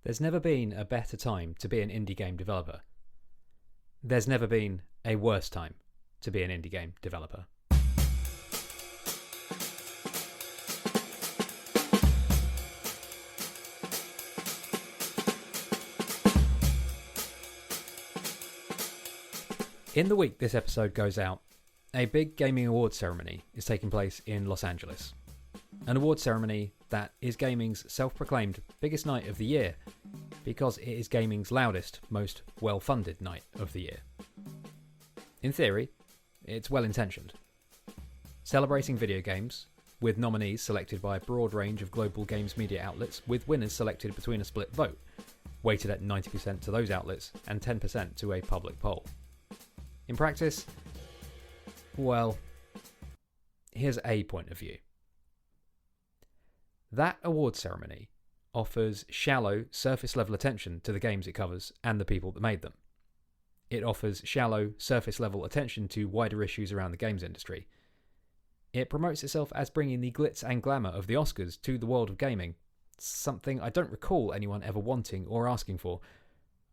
There's never been a better time to be an indie game developer. There's never been a worse time to be an indie game developer. In the week this episode goes out, a big gaming awards ceremony is taking place in Los Angeles. An awards ceremony that is gaming's self-proclaimed biggest night of the year, because it is gaming's loudest, most well-funded night of the year. In theory, it's well-intentioned. Celebrating video games, with nominees selected by a broad range of global games media outlets, with winners selected between a split vote, weighted at 90% to those outlets and 10% to a public poll. In practice, well, here's a point of view. That awards ceremony offers shallow, surface-level attention to the games it covers and the people that made them. It offers shallow, surface-level attention to wider issues around the games industry. It promotes itself as bringing the glitz and glamour of the Oscars to the world of gaming, something I don't recall anyone ever wanting or asking for,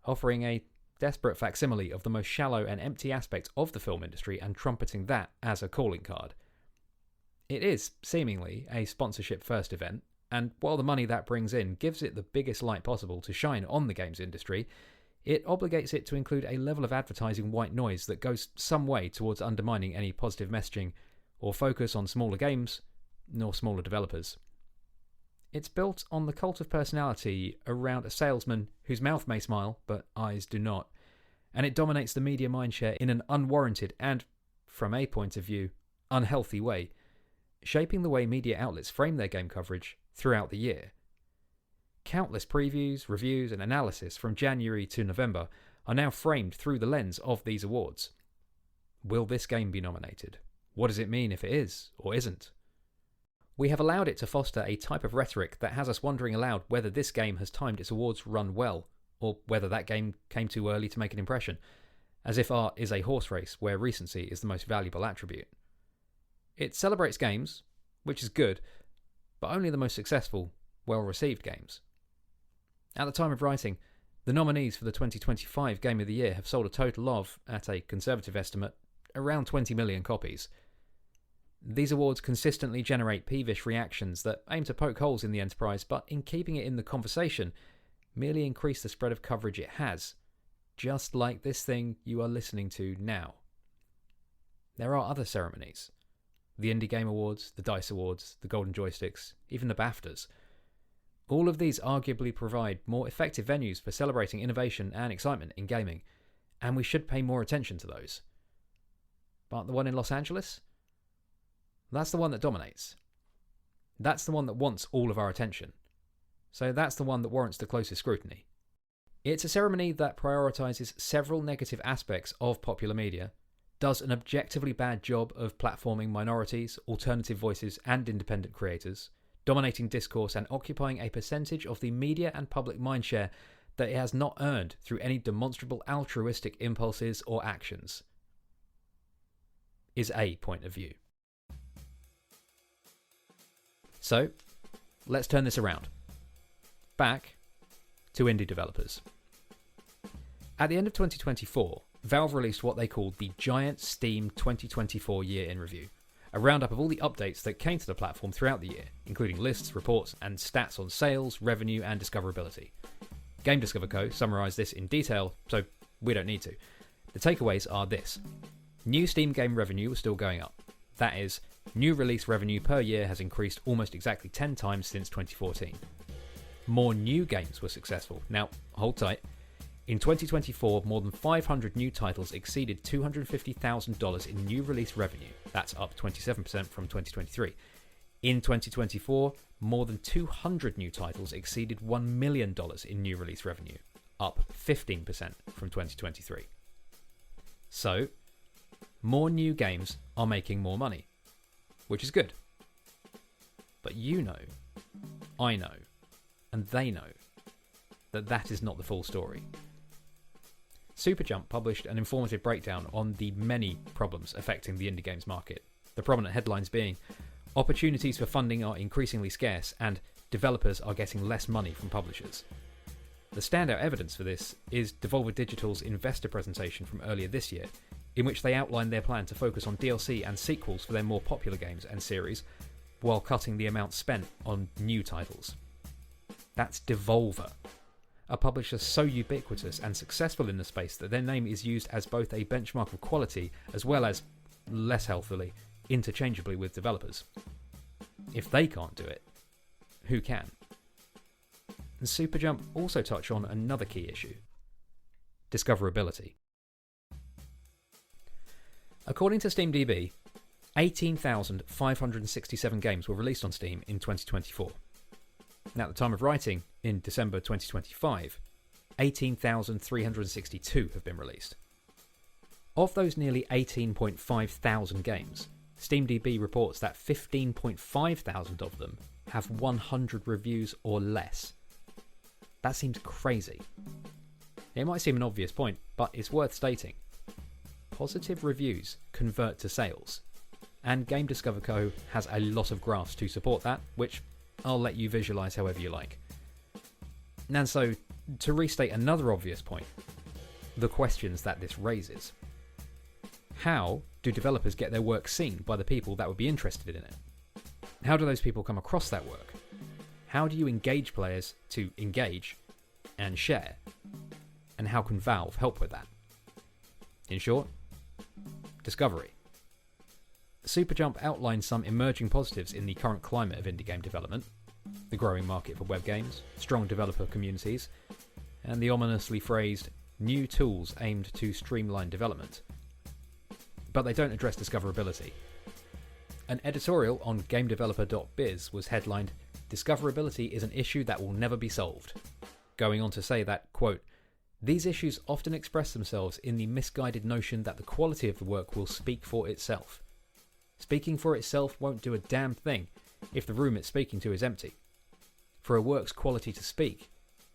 offering a desperate facsimile of the most shallow and empty aspect of the film industry and trumpeting that as a calling card. It is, seemingly, a sponsorship-first event, and while the money that brings in gives it the biggest light possible to shine on the games industry, it obligates it to include a level of advertising white noise that goes some way towards undermining any positive messaging or focus on smaller games, nor smaller developers. It's built on the cult of personality around a salesman whose mouth may smile, but eyes do not, and it dominates the media mindshare in an unwarranted and, from a point of view, unhealthy way, shaping the way media outlets frame their game coverage throughout the year. Countless previews, reviews, and analysis from January to November are now framed through the lens of these awards. Will this game be nominated? What does it mean if it is or isn't? We have allowed it to foster a type of rhetoric that has us wondering aloud whether this game has timed its awards run well, or whether that game came too early to make an impression, as if art is a horse race where recency is the most valuable attribute. It celebrates games, which is good, but only the most successful, well-received games. At the time of writing, the nominees for the 2025 Game of the Year have sold a total of, at a conservative estimate, around 20 million copies. These awards consistently generate peevish reactions that aim to poke holes in the enterprise, but in keeping it in the conversation, merely increase the spread of coverage it has, just like this thing you are listening to now. There are other ceremonies. The Indie Game Awards, the DICE Awards, the Golden Joysticks, even the BAFTAs. All of these arguably provide more effective venues for celebrating innovation and excitement in gaming, and we should pay more attention to those. But the one in Los Angeles? That's the one that dominates. That's the one that wants all of our attention. So that's the one that warrants the closest scrutiny. It's a ceremony that prioritizes several negative aspects of popular media, does an objectively bad job of platforming minorities, alternative voices, and independent creators, dominating discourse and occupying a percentage of the media and public mindshare that it has not earned through any demonstrable altruistic impulses or actions, is a point of view. So, let's turn this around. Back to indie developers. At the end of 2024, Valve released what they called the Giant Steam 2024 Year in Review, a roundup of all the updates that came to the platform throughout the year, including lists, reports, and stats on sales, revenue, and discoverability. Game Discover Co. summarised this in detail, so we don't need to. The takeaways are this. New Steam game revenue was still going up. That is, new release revenue per year has increased almost exactly 10 times since 2014. More new games were successful. Now, hold tight. In 2024, more than 500 new titles exceeded $250,000 in new release revenue. That's up 27% from 2023. In 2024, more than 200 new titles exceeded $1 million in new release revenue, up 15% from 2023. So, more new games are making more money, which is good. But you know, I know, and they know that that is not the full story. Superjump published an informative breakdown on the many problems affecting the indie games market, the prominent headlines being opportunities for funding are increasingly scarce and developers are getting less money from publishers. The standout evidence for this is Devolver Digital's investor presentation from earlier this year, in which they outlined their plan to focus on DLC and sequels for their more popular games and series, while cutting the amount spent on new titles. That's Devolver, a publisher so ubiquitous and successful in the space that their name is used as both a benchmark of quality as well as, less healthily, interchangeably with developers. If they can't do it, who can? And Superjump also touch on another key issue: discoverability. According to SteamDB, 18,567 games were released on Steam in 2024. And at the time of writing, in December 2025, 18,362 have been released. Of those nearly 18.5 thousand games, SteamDB reports that 15.5 thousand of them have 100 reviews or less. That seems crazy. It might seem an obvious point, but it's worth stating. Positive reviews convert to sales, and Game Discover Co. has a lot of graphs to support that, which I'll let you visualise however you like. And so, to restate another obvious point, the questions that this raises. How do developers get their work seen by the people that would be interested in it? How do those people come across that work? How do you engage players to engage and share? And how can Valve help with that? In short, discovery. Superjump outlines some emerging positives in the current climate of indie game development: the growing market for web games, strong developer communities, and the ominously phrased new tools aimed to streamline development. But they don't address discoverability. An editorial on GameDeveloper.biz was headlined, "Discoverability is an issue that will never be solved," going on to say that, quote, "These issues often express themselves in the misguided notion that the quality of the work will speak for itself. Speaking for itself won't do a damn thing if the room it's speaking to is empty. For a work's quality to speak,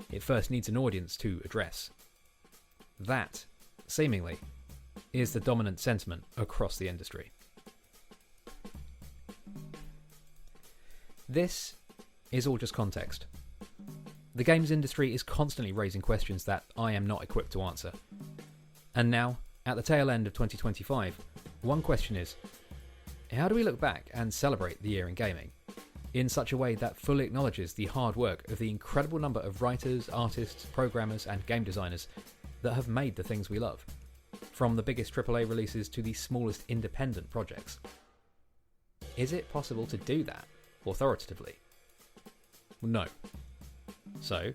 it first needs an audience to address." That, seemingly, is the dominant sentiment across the industry. This is all just context. The games industry is constantly raising questions that I am not equipped to answer. And now, at the tail end of 2025, one question is, how do we look back and celebrate the year in gaming in such a way that fully acknowledges the hard work of the incredible number of writers, artists, programmers, and game designers that have made the things we love, from the biggest AAA releases to the smallest independent projects? Is it possible to do that authoritatively? No. So,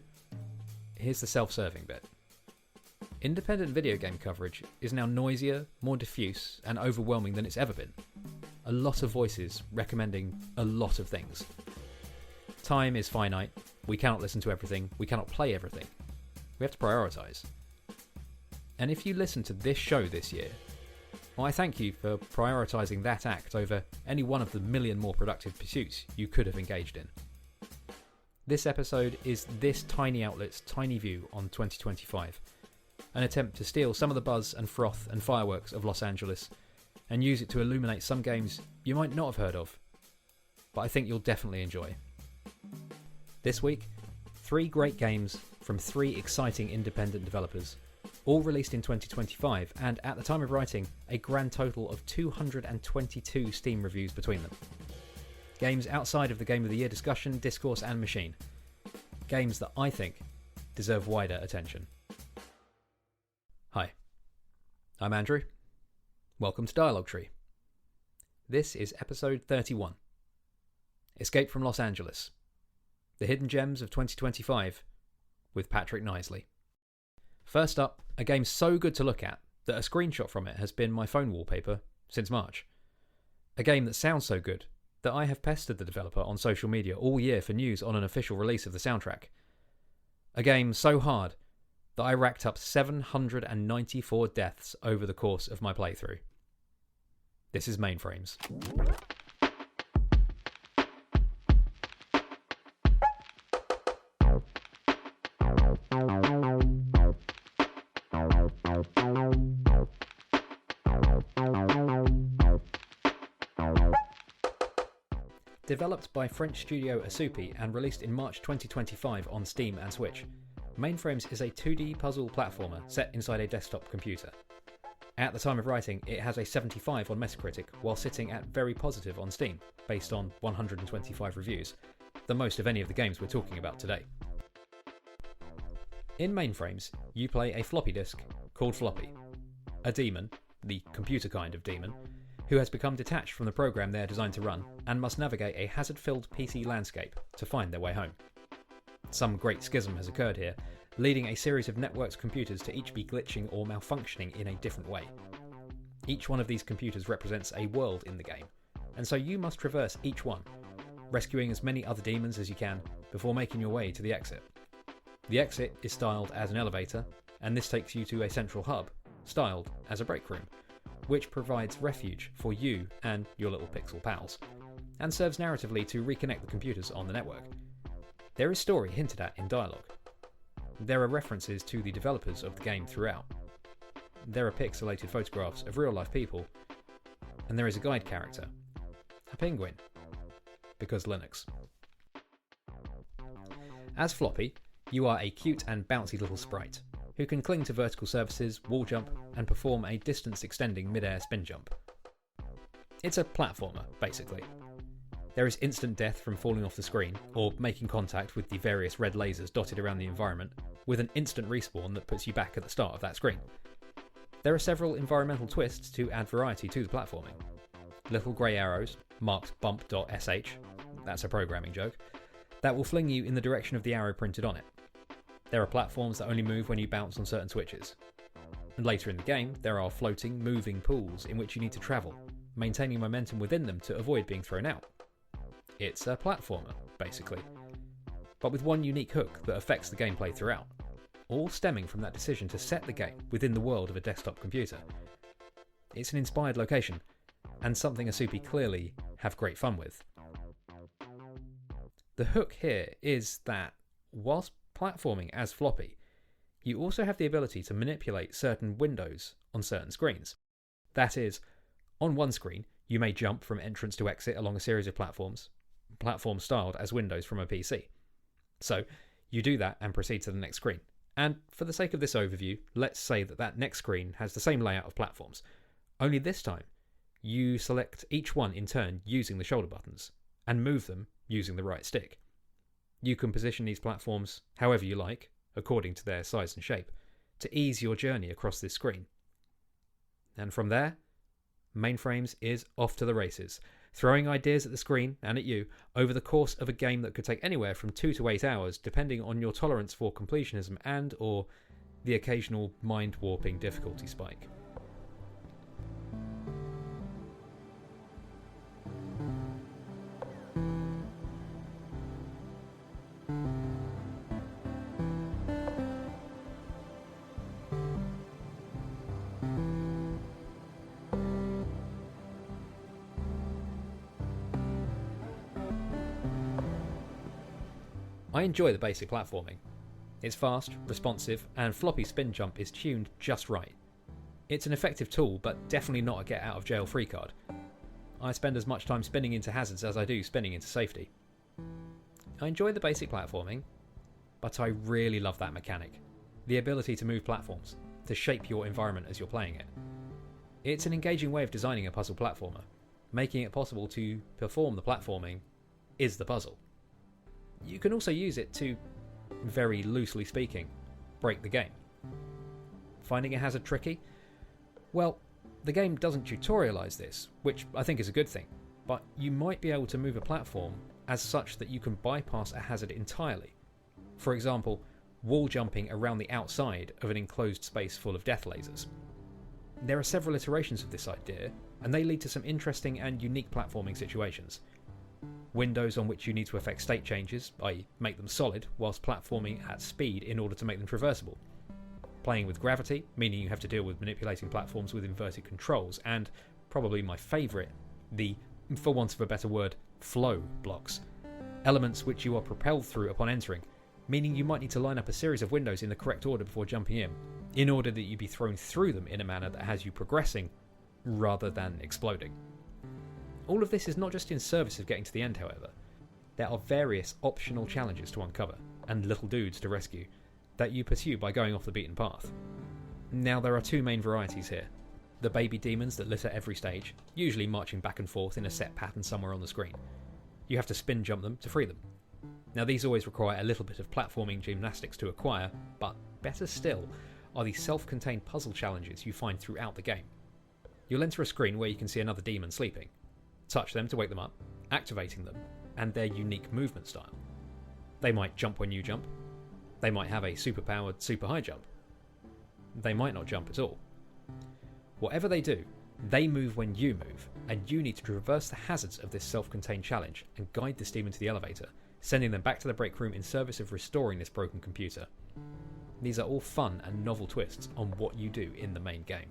here's the self-serving bit. Independent video game coverage is now noisier, more diffuse, and overwhelming than it's ever been. A lot of voices recommending a lot of things. Time is finite. We cannot listen to everything. We cannot play everything. We have to prioritise. And if you listen to this show this year, well, I thank you for prioritising that act over any one of the million more productive pursuits you could have engaged in. This episode is this tiny outlet's tiny view on 2025, an attempt to steal some of the buzz and froth and fireworks of Los Angeles and use it to illuminate some games you might not have heard of, but I think you'll definitely enjoy. This week, 3 great games from 3 exciting independent developers, all released in 2025, and at the time of writing, a grand total of 222 Steam reviews between them. Games outside of the Game of the Year discussion, discourse, and machine. Games that I think deserve wider attention. Hi, I'm Andrew. Welcome to Dialogue Tree. This is episode 31. Escape from Los Angeles. The Hidden Gems of 2025 with Patrick Knisely. First up, a game so good to look at that a screenshot from it has been my phone wallpaper since March. A game that sounds so good that I have pestered the developer on social media all year for news on an official release of the soundtrack. A game so hard that I racked up 794 deaths over the course of my playthrough. This is Mainframes. Developed by French studio Asupi and released in March 2025 on Steam and Switch, Mainframes is a 2D puzzle platformer set inside a desktop computer. At the time of writing, it has a 75 on Metacritic, while sitting at very positive on Steam, based on 125 reviews, the most of any of the games we're talking about today. In Mainframes, you play a floppy disk called Floppy, a daemon, the computer kind of daemon, who has become detached from the program they are designed to run and must navigate a hazard-filled PC landscape to find their way home. Some great schism has occurred here, leading a series of networked computers to each be glitching or malfunctioning in a different way. Each one of these computers represents a world in the game, and so you must traverse each one, rescuing as many other demons as you can before making your way to the exit. The exit is styled as an elevator, and this takes you to a central hub, styled as a break room, which provides refuge for you and your little pixel pals, and serves narratively to reconnect the computers on the network. There is story hinted at in dialogue. There are references to the developers of the game throughout. There are pixelated photographs of real-life people, and there is a guide character, a penguin, because Linux. As Floppy, you are a cute and bouncy little sprite, who can cling to vertical surfaces, wall jump, and perform a distance-extending mid-air spin jump. It's a platformer, basically. There is instant death from falling off the screen, or making contact with the various red lasers dotted around the environment, with an instant respawn that puts you back at the start of that screen. There are several environmental twists to add variety to the platforming. Little grey arrows, marked bump.sh, that's a programming joke, that will fling you in the direction of the arrow printed on it. There are platforms that only move when you bounce on certain switches. And later in the game, there are floating, moving pools in which you need to travel, maintaining momentum within them to avoid being thrown out. It's a platformer, basically, but with one unique hook that affects the gameplay throughout, all stemming from that decision to set the game within the world of a desktop computer. It's an inspired location, and something Asupi clearly have great fun with. The hook here is that, whilst platforming as Floppy, you also have the ability to manipulate certain windows on certain screens. That is, on one screen, you may jump from entrance to exit along a series of platforms styled as windows from a PC. So, you do that and proceed to the next screen. And for the sake of this overview, let's say that next screen has the same layout of platforms, only this time, you select each one in turn using the shoulder buttons, and move them using the right stick. You can position these platforms however you like, according to their size and shape, to ease your journey across this screen. And from there, Mainframes is off to the races, throwing ideas at the screen and at you over the course of a game that could take anywhere from 2 to 8 hours, depending on your tolerance for completionism and or the occasional mind-warping difficulty spike. I enjoy the basic platforming. It's fast, responsive, and Floppy spin jump is tuned just right. It's an effective tool, but definitely not a get-out-of-jail-free card. I spend as much time spinning into hazards as I do spinning into safety. I enjoy the basic platforming, but I really love that mechanic. The ability to move platforms, to shape your environment as you're playing it. It's an engaging way of designing a puzzle platformer. Making it possible to perform the platforming is the puzzle. You can also use it to, very loosely speaking, break the game. Finding a hazard tricky? Well, the game doesn't tutorialise this, which I think is a good thing, but you might be able to move a platform as such that you can bypass a hazard entirely. For example, wall jumping around the outside of an enclosed space full of death lasers. There are several iterations of this idea, and they lead to some interesting and unique platforming situations. Windows on which you need to effect state changes, i.e. make them solid, whilst platforming at speed in order to make them traversable. Playing with gravity, meaning you have to deal with manipulating platforms with inverted controls, and, probably my favourite, the, for want of a better word, flow blocks. Elements which you are propelled through upon entering, meaning you might need to line up a series of windows in the correct order before jumping in order that you be thrown through them in a manner that has you progressing, rather than exploding. All of this is not just in service of getting to the end, however. There are various optional challenges to uncover, and little dudes to rescue, that you pursue by going off the beaten path. Now, there are two main varieties here. The baby demons that litter every stage, usually marching back and forth in a set pattern somewhere on the screen. You have to spin jump them to free them. Now, these always require a little bit of platforming gymnastics to acquire, but better still are the self-contained puzzle challenges you find throughout the game. You'll enter a screen where you can see another demon sleeping. Touch them to wake them up, activating them, and their unique movement style. They might jump when you jump. They might have a super-powered super high jump. They might not jump at all. Whatever they do, they move when you move, and you need to traverse the hazards of this self-contained challenge and guide this demon to the elevator, sending them back to the break room in service of restoring this broken computer. These are all fun and novel twists on what you do in the main game.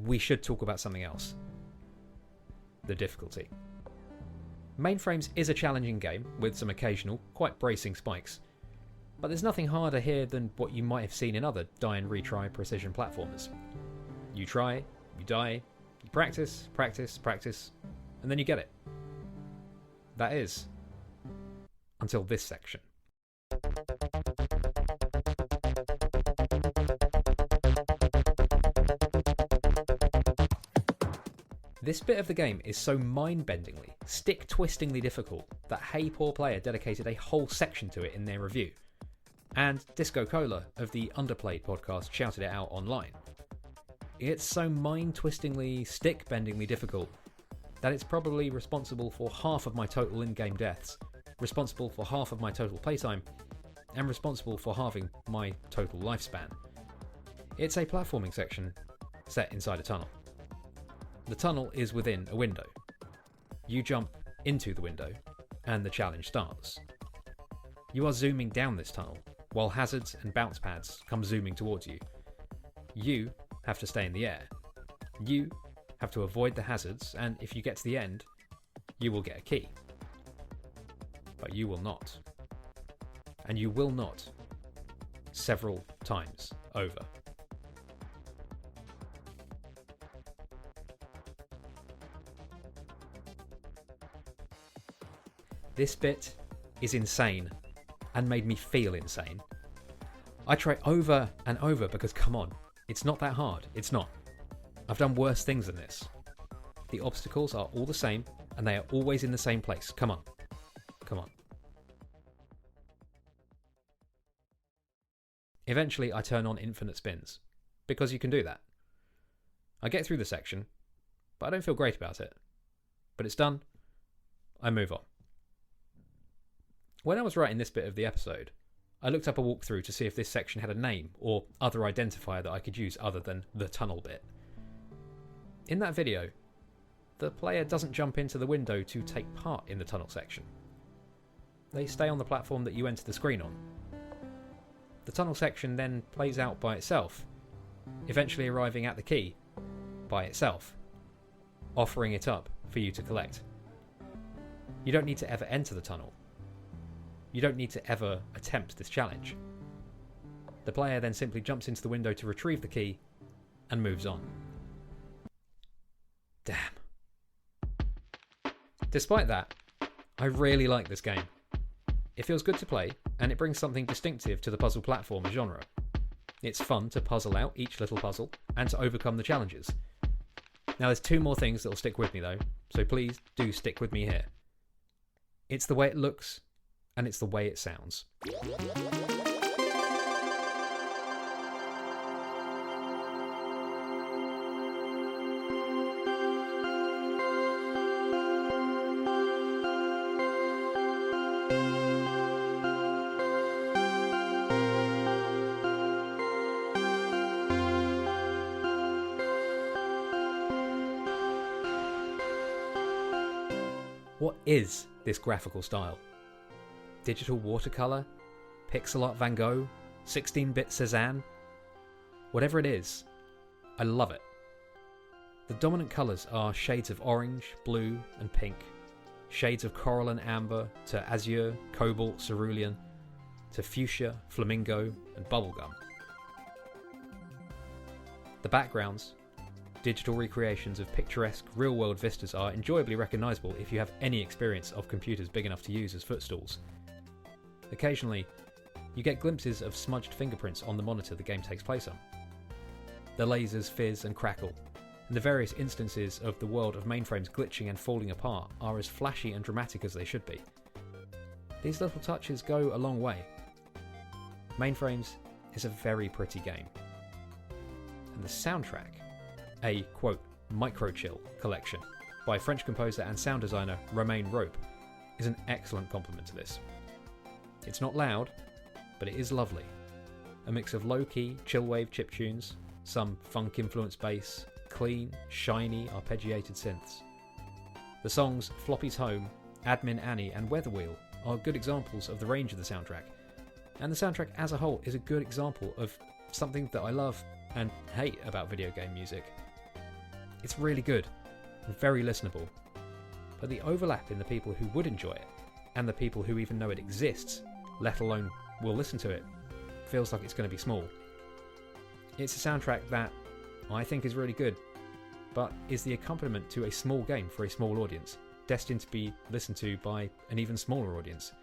We should talk about something else. The difficulty. Mainframes is a challenging game with some occasional, quite bracing spikes, but there's nothing harder here than what you might have seen in other die and retry precision platformers. You try, you die, you practice, and then you get it. That is, until this section. This bit of the game is so mind-bendingly, stick-twistingly difficult that Hey Poor Player dedicated a whole section to it in their review. And Disco Cola of the Underplayed podcast shouted it out online. It's so mind-twistingly, stick-bendingly difficult that it's probably responsible for half of my total in-game deaths, responsible for half of my total playtime, and responsible for halving my total lifespan. It's a platforming section set inside a tunnel. The tunnel is within a window. You jump into the window, and the challenge starts. You are zooming down this tunnel, while hazards and bounce pads come zooming towards you. You have to stay in the air. You have to avoid the hazards, and if you get to the end, you will get a key. But you will not. And you will not. Several times over. This bit is insane and made me feel insane. I try over and over because, come on, it's not that hard. It's not. I've done worse things than this. The obstacles are all the same and they are always in the same place. Come on. Come on. Eventually, I turn on infinite spins because you can do that. I get through the section, but I don't feel great about it. But it's done. I move on. When I was writing this bit of the episode, I looked up a walkthrough to see if this section had a name or other identifier that I could use other than the tunnel bit. In that video, the player doesn't jump into the window to take part in the tunnel section. They stay on the platform that you enter the screen on. The tunnel section then plays out by itself, eventually arriving at the key by itself, offering it up for you to collect. You don't need to ever enter the tunnel. You don't need to ever attempt this challenge. The player then simply jumps into the window to retrieve the key and moves on. Damn. Despite that, I really like this game. It feels good to play, and it brings something distinctive to the puzzle platformer genre. It's fun to puzzle out each little puzzle and to overcome the challenges. Now there's two more things that will stick with me though, so please do stick with me here. It's the way it looks, and it's the way it sounds. What is this graphical style? Digital watercolour? Pixel art Van Gogh? 16-bit Cezanne? Whatever it is, I love it. The dominant colours are shades of orange, blue and pink, shades of coral and amber, to azure, cobalt, cerulean, to fuchsia, flamingo and bubblegum. The backgrounds digital recreations of picturesque real-world vistas are enjoyably recognisable if you have any experience of computers big enough to use as footstools. Occasionally, you get glimpses of smudged fingerprints on the monitor the game takes place on. The lasers fizz and crackle, and the various instances of the world of mainframes glitching and falling apart are as flashy and dramatic as they should be. These little touches go a long way. Mainframes is a very pretty game. And the soundtrack, a quote micro-chill collection by French composer and sound designer Romain Rope, is an excellent complement to this. It's not loud, but it is lovely. A mix of low-key, chill-wave chiptunes, some funk-influenced bass, clean, shiny, arpeggiated synths. The songs Floppy's Home, Admin Annie and Weather Wheel are good examples of the range of the soundtrack, and the soundtrack as a whole is a good example of something that I love and hate about video game music. It's really good and very listenable, but the overlap in the people who would enjoy it and the people who even know it exists, let alone will listen to it, feels like it's going to be small. It's a soundtrack that I think is really good, but is the accompaniment to a small game for a small audience, destined to be listened to by an even smaller audience.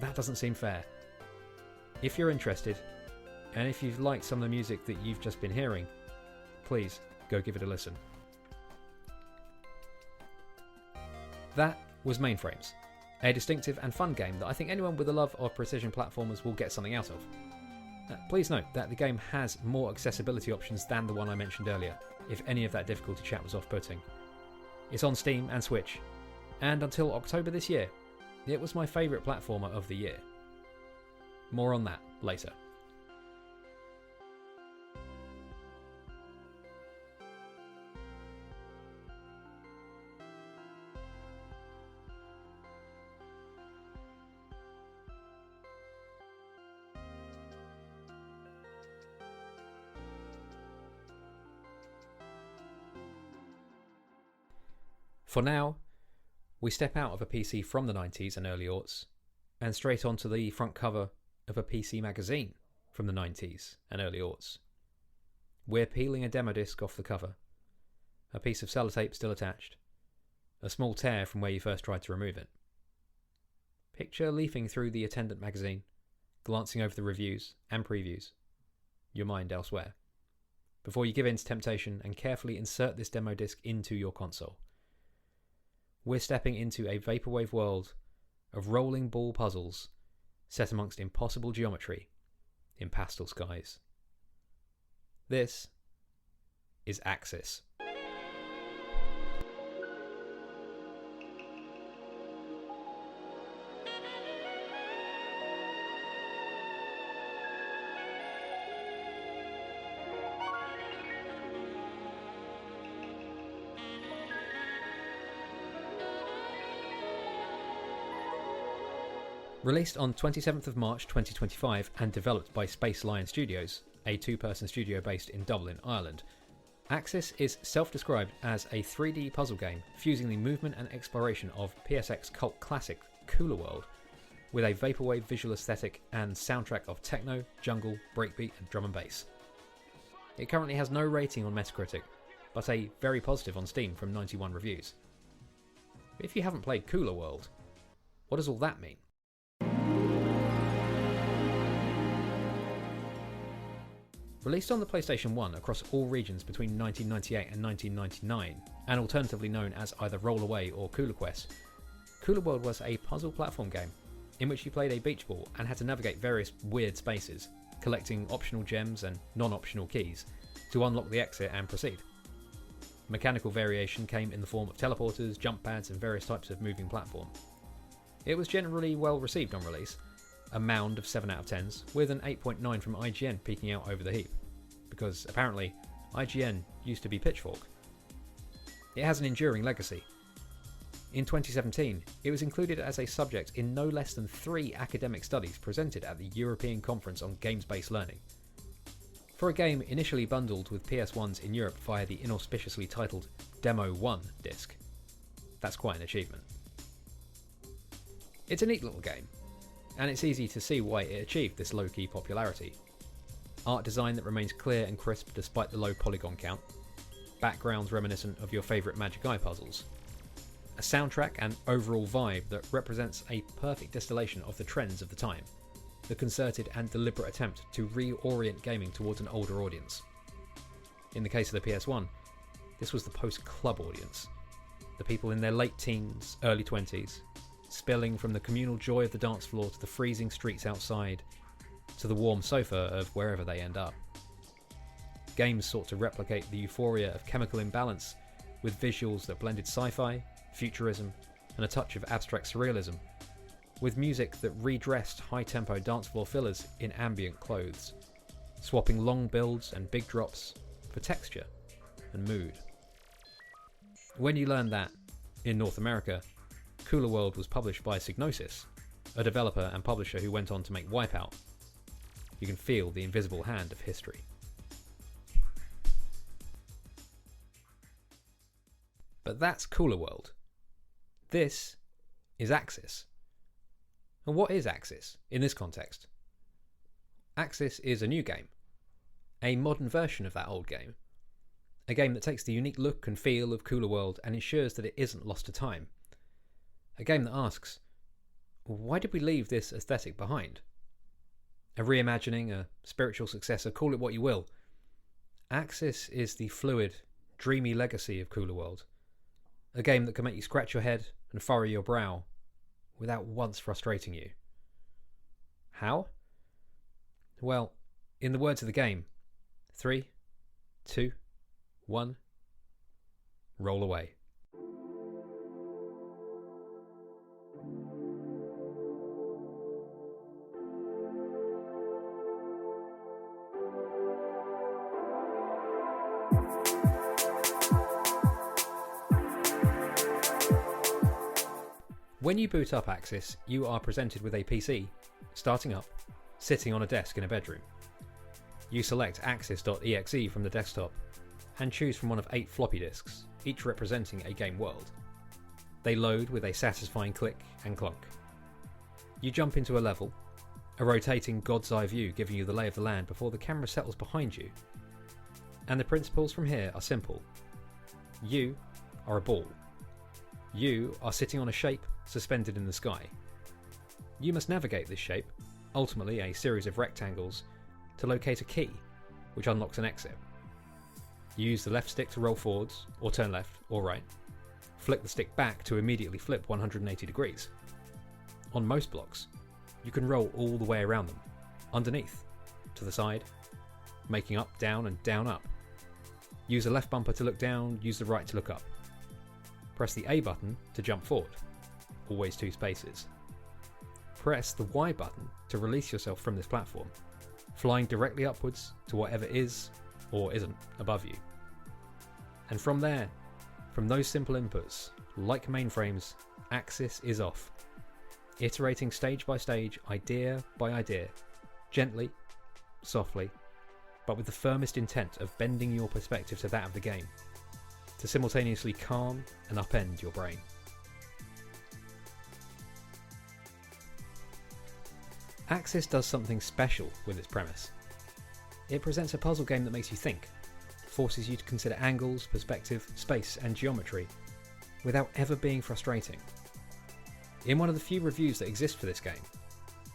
That doesn't seem fair. If you're interested, and if you've liked some of the music that you've just been hearing, please go give it a listen. That was Mainframes, a distinctive and fun game that I think anyone with a love of precision platformers will get something out of. Please note that the game has more accessibility options than the one I mentioned earlier, if any of that difficulty chat was off-putting. It's on Steam and Switch, and until October this year, it was my favourite platformer of the year. More on that later. For now, we step out of a PC from the 90s and early aughts, and straight onto the front cover of a PC magazine from the 90s and early aughts. We're peeling a demo disc off the cover, a piece of sellotape still attached, a small tear from where you first tried to remove it. Picture leafing through the attendant magazine, glancing over the reviews and previews, your mind elsewhere, before you give in to temptation and carefully insert this demo disc into your console. We're stepping into a vaporwave world of rolling ball puzzles set amongst impossible geometry in pastel skies. This is Axis. Released on 27th of March 2025 and developed by Space Lion Studios, a two-person studio based in Dublin, Ireland, Axis is self-described as a 3D puzzle game fusing the movement and exploration of PSX cult classic Cooler World with a vaporwave visual aesthetic and soundtrack of techno, jungle, breakbeat and drum and bass. It currently has no rating on Metacritic, but a very positive on Steam from 91 reviews. If you haven't played Cooler World, what does all that mean? Released on the PlayStation 1 across all regions between 1998 and 1999, and alternatively known as either Roll Away or Cooler Quest, Cooler World was a puzzle platform game in which you played a beach ball and had to navigate various weird spaces, collecting optional gems and non-optional keys to unlock the exit and proceed. Mechanical variation came in the form of teleporters, jump pads and various types of moving platform. It was generally well received on release, a mound of 7 out of 10s, with an 8.9 from IGN peeking out over the heap, because apparently IGN used to be Pitchfork. It has an enduring legacy. In 2017, it was included as a subject in no less than 3 academic studies presented at the European Conference on Games-Based Learning. For a game initially bundled with PS1s in Europe via the inauspiciously titled Demo 1 disc, that's quite an achievement. It's a neat little game, and it's easy to see why it achieved this low-key popularity. Art design that remains clear and crisp despite the low polygon count, backgrounds reminiscent of your favourite Magic Eye puzzles. A soundtrack and overall vibe that represents a perfect distillation of the trends of the time, the concerted and deliberate attempt to reorient gaming towards an older audience. In the case of the PS1, this was the post-club audience, the people in their late teens, early 20s, spilling from the communal joy of the dance floor to the freezing streets outside, to the warm sofa of wherever they end up. Games sought to replicate the euphoria of chemical imbalance with visuals that blended sci-fi, futurism, and a touch of abstract surrealism, with music that redressed high-tempo dance floor fillers in ambient clothes, swapping long builds and big drops for texture and mood. When you learn that, in North America, Cooler World was published by Psygnosis, a developer and publisher who went on to make Wipeout, you can feel the invisible hand of history. But that's Cooler World. This is Axis. And what is Axis in this context? Axis is a new game, a modern version of that old game, a game that takes the unique look and feel of Cooler World and ensures that it isn't lost to time. A game that asks, why did we leave this aesthetic behind? A reimagining, a spiritual successor, call it what you will. Axis is the fluid, dreamy legacy of Cooler World. A game that can make you scratch your head and furrow your brow without once frustrating you. How? Well, in the words of the game, 3, 2, 1, roll away. When you boot up Axis, you are presented with a PC, starting up, sitting on a desk in a bedroom. You select axis.exe from the desktop and choose from one of 8 floppy disks, each representing a game world. They load with a satisfying click and clunk. You jump into a level, a rotating God's eye view giving you the lay of the land before the camera settles behind you. And the principles from here are simple. You are a ball. You are sitting on a shape suspended in the sky. You must navigate this shape, ultimately a series of rectangles, to locate a key, which unlocks an exit. You use the left stick to roll forwards, or turn left or right. Flick the stick back to immediately flip 180 degrees. On most blocks, you can roll all the way around them, underneath, to the side, making up, down and down up. Use the left bumper to look down, use the right to look up. Press the A button to jump forward, always 2 spaces. Press the Y button to release yourself from this platform, flying directly upwards to whatever is or isn't above you. And from there, from those simple inputs, like mainframes, Axis is off, iterating stage by stage, idea by idea, gently, softly, but with the firmest intent of bending your perspective to that of the game, to simultaneously calm and upend your brain. Axis does something special with its premise. It presents a puzzle game that makes you think, forces you to consider angles, perspective, space and geometry, without ever being frustrating. In one of the few reviews that exist for this game,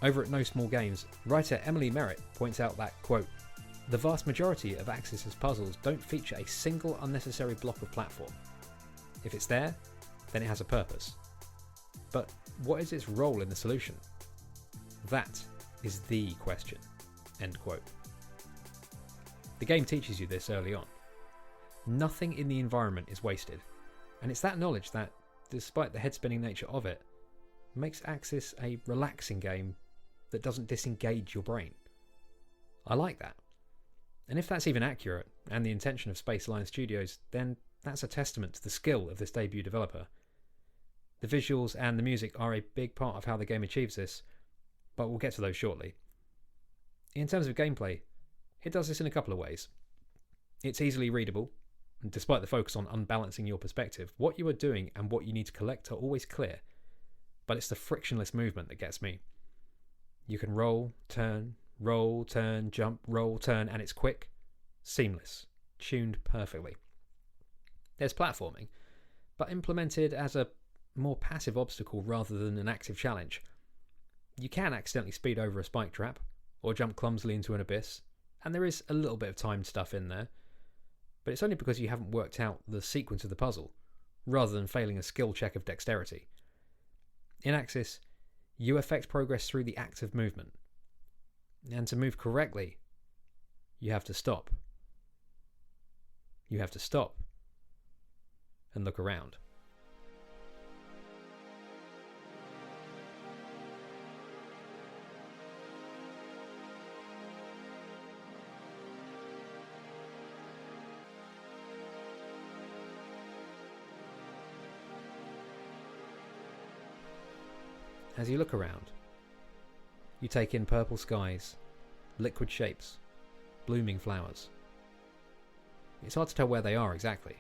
over at No Small Games, writer Emily Merritt points out that, quote, the vast majority of Axis's puzzles don't feature a single unnecessary block of platform. If it's there, then it has a purpose. But what is its role in the solution? That is the question. End quote. The game teaches you this early on. Nothing in the environment is wasted, and it's that knowledge that, despite the head-spinning nature of it, makes Axis a relaxing game that doesn't disengage your brain. I like that. And if that's even accurate, and the intention of Spaceline Studios, then that's a testament to the skill of this debut developer. The visuals and the music are a big part of how the game achieves this, but we'll get to those shortly. In terms of gameplay, it does this in a couple of ways. It's easily readable, and despite the focus on unbalancing your perspective, what you are doing and what you need to collect are always clear, but it's the frictionless movement that gets me. You can roll, turn, jump, roll, turn, and it's quick, seamless, tuned perfectly. There's platforming, but implemented as a more passive obstacle rather than an active challenge. You can accidentally speed over a spike trap, or jump clumsily into an abyss, and there is a little bit of timed stuff in there, but it's only because you haven't worked out the sequence of the puzzle, rather than failing a skill check of dexterity. In Axis, you affect progress through the act of movement, and to move correctly, you have to stop. You have to stop and look around. As you look around, you take in purple skies, liquid shapes, blooming flowers. It's hard to tell where they are exactly.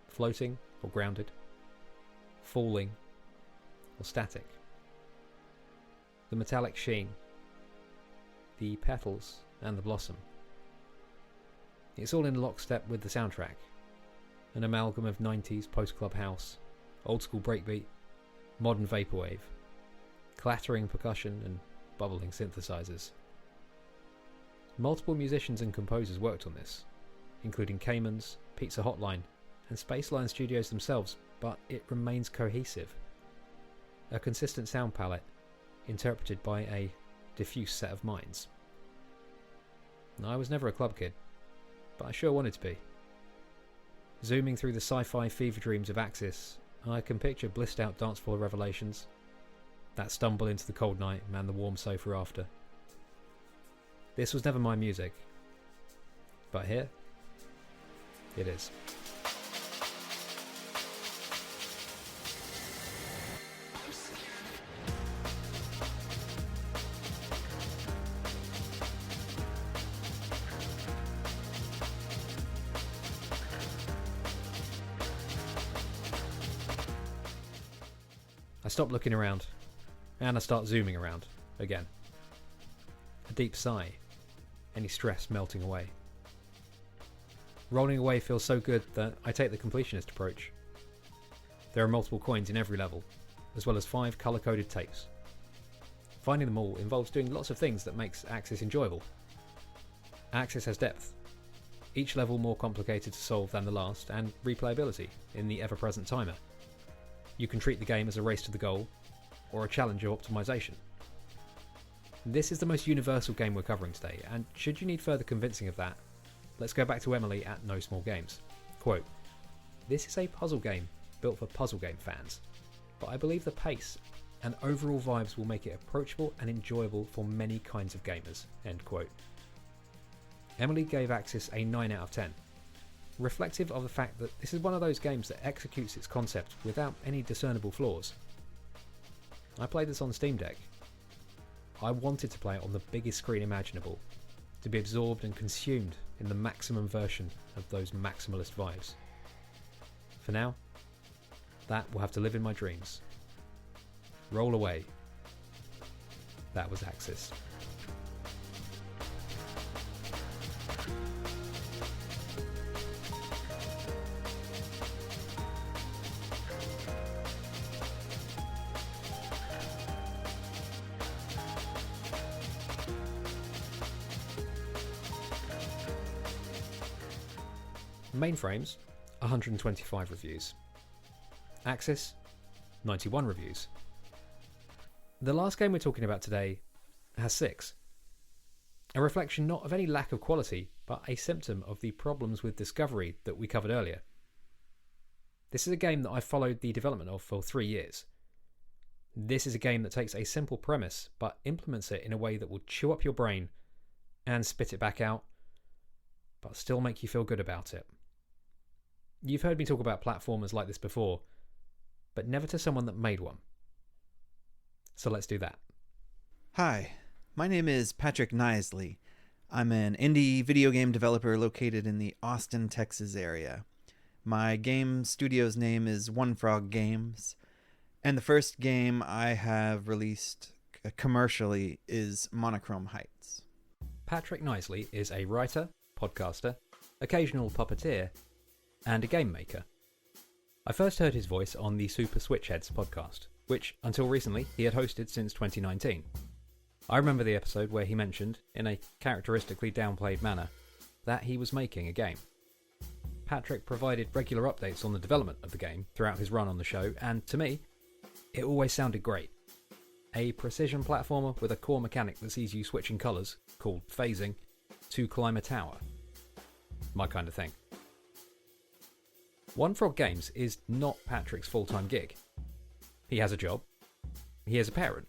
Floating or grounded, falling or static. The metallic sheen, the petals and the blossom. It's all in lockstep with the soundtrack, an amalgam of 90s post-club house, old school breakbeat, modern vaporwave, clattering percussion and bubbling synthesizers. Multiple musicians and composers worked on this, including Cayman's, Pizza Hotline, and Spaceline Studios themselves, but it remains cohesive. A consistent sound palette, interpreted by a diffuse set of minds. I was never a club kid, but I sure wanted to be. Zooming through the sci-fi fever dreams of Axis, I can picture blissed out dance floor revelations, that stumble into the cold night and the warm sofa after. This was never my music, but here, it is. I stop looking around, and I start zooming around, again. A deep sigh, any stress melting away. Rolling away feels so good that I take the completionist approach. There are multiple coins in every level, as well as 5 colour-coded tapes. Finding them all involves doing lots of things that makes Axis enjoyable. Axis has depth, each level more complicated to solve than the last, and replayability in the ever-present timer. You can treat the game as a race to the goal, or a challenge of optimization. This is the most universal game we're covering today, and should you need further convincing of that, let's go back to Emily at No Small Games. Quote, "This is a puzzle game built for puzzle game fans, but I believe the pace and overall vibes will make it approachable and enjoyable for many kinds of gamers." End quote. Emily gave Axis a 9 out of 10, reflective of the fact that this is one of those games that executes its concept without any discernible flaws. I played this on Steam Deck. I wanted to play it on the biggest screen imaginable, to be absorbed and consumed in the maximum version of those maximalist vibes. For now, that will have to live in my dreams. Roll away. That was Axis. Mainframes, 125 reviews. Axis, 91 reviews. The last game we're talking about today has 6. A reflection not of any lack of quality, but a symptom of the problems with discovery that we covered earlier. This is a game that I've followed the development of for 3 years. This is a game that takes a simple premise, but implements it in a way that will chew up your brain and spit it back out, but still make you feel good about it. You've heard me talk about platformers like this before, but never to someone that made one. So let's do that. Hi, my name is Patrick Knisely. I'm an indie video game developer located in the Austin, Texas area. My game studio's name is One Frog Games, and the first game I have released commercially is Monochrome Heights. Patrick Knisely is a writer, podcaster, occasional puppeteer, and a game maker. I first heard his voice on the Super Switchheads podcast, which, until recently, he had hosted since 2019. I remember the episode where he mentioned, in a characteristically downplayed manner, that he was making a game. Patrick provided regular updates on the development of the game throughout his run on the show, and to me, it always sounded great. A precision platformer with a core mechanic that sees you switching colours, called phasing, to climb a tower. My kind of thing. One Frog Games is not Patrick's full-time gig. He has a job. He is a parent.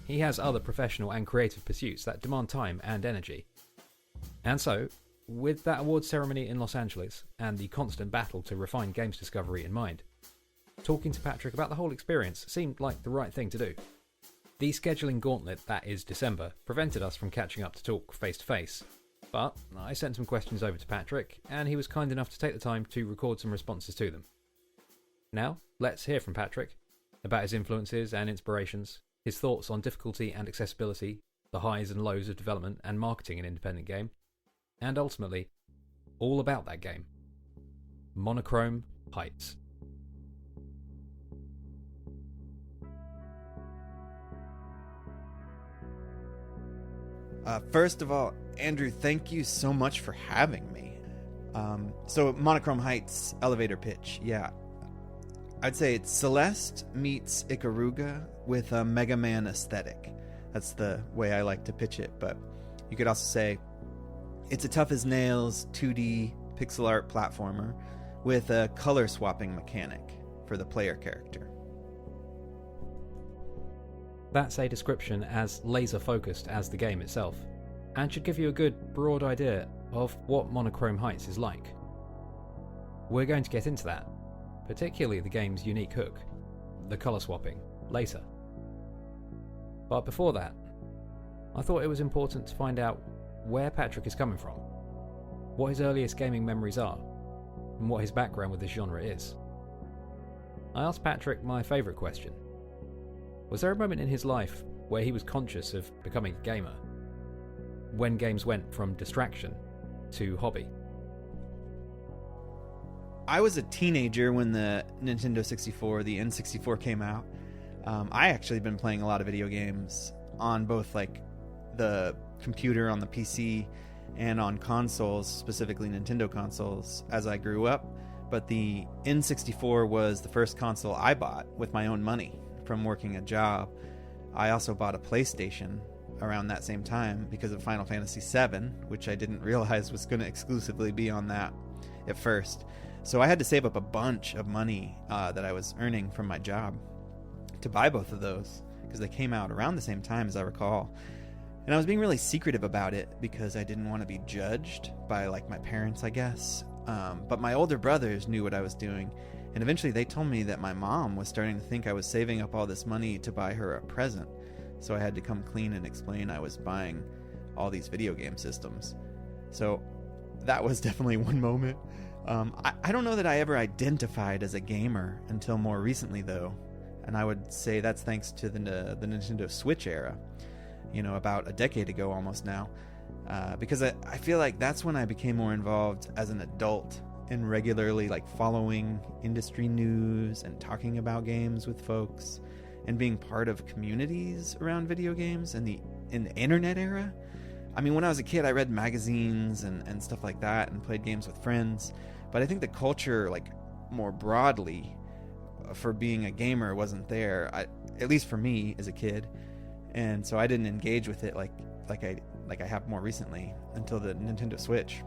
He has other professional and creative pursuits that demand time and energy. And so, with that awards ceremony in Los Angeles and the constant battle to refine games discovery in mind, talking to Patrick about the whole experience seemed like the right thing to do. The scheduling gauntlet that is December prevented us from catching up to talk face to face, but I sent some questions over to Patrick and he was kind enough to take the time to record some responses to them. Now, let's hear from Patrick about his influences and inspirations, his thoughts on difficulty and accessibility, the highs and lows of development and marketing an independent game, and ultimately, all about that game. Monochrome Heights. First of all, Andrew, thank you so much for having me. So Monochrome Heights elevator pitch, yeah. I'd say it's Celeste meets Ikaruga with a Mega Man aesthetic. That's the way I like to pitch it, but you could also say it's a tough as nails 2D pixel art platformer with a color swapping mechanic for the player character. That's a description as laser focused as the game itself, and should give you a good broad idea of what Monochrome Heights is like. We're going to get into that, particularly the game's unique hook, the colour swapping, later. But before that, I thought it was important to find out where Patrick is coming from, what his earliest gaming memories are, and what his background with this genre is. I asked Patrick my favourite question. Was there a moment in his life where he was conscious of becoming a gamer? When games went from distraction to hobby? I was a teenager when the Nintendo 64, the N64 came out. I actually been playing a lot of video games on both like the computer, on the PC, and on consoles, specifically Nintendo consoles, as I grew up. But the N64 was the first console I bought with my own money from working a job. I also bought a PlayStation around that same time because of Final Fantasy VII, which I didn't realize was going to exclusively be on that at first. So I had to save up a bunch of money that I was earning from my job to buy both of those because they came out around the same time, as I recall. And I was being really secretive about it because I didn't want to be judged by like my parents, I guess. But my older brothers knew what I was doing, and eventually they told me that my mom was starting to think I was saving up all this money to buy her a present. So I had to come clean and explain I was buying all these video game systems. So that was definitely one moment. I don't know that I ever identified as a gamer until more recently, though. And I would say that's thanks to the Nintendo Switch era, about a decade ago almost now. Because I feel like that's when I became more involved as an adult and regularly like following industry news and talking about games with folks and being part of communities around video games in the internet era. I mean, when I was a kid, I read magazines and stuff like that and played games with friends. But I think the culture, like more broadly, for being a gamer wasn't there, at least for me as a kid. And so I didn't engage with it like I have more recently until the Nintendo Switch,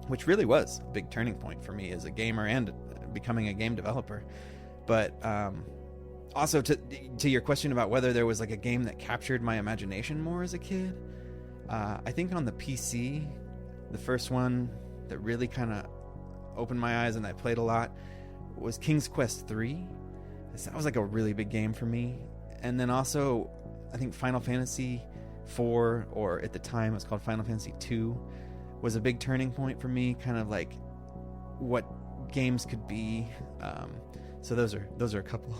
which really was a big turning point for me as a gamer and becoming a game developer. But also to your question about whether there was like a game that captured my imagination more as a kid, I think on the PC, the first one that really kind of opened my eyes and I played a lot was King's Quest 3. That was like a really big game for me. And then also, I think Final Fantasy 4, or at the time it was called Final Fantasy 2, was a big turning point for me, kind of like what games could be. So those are a couple.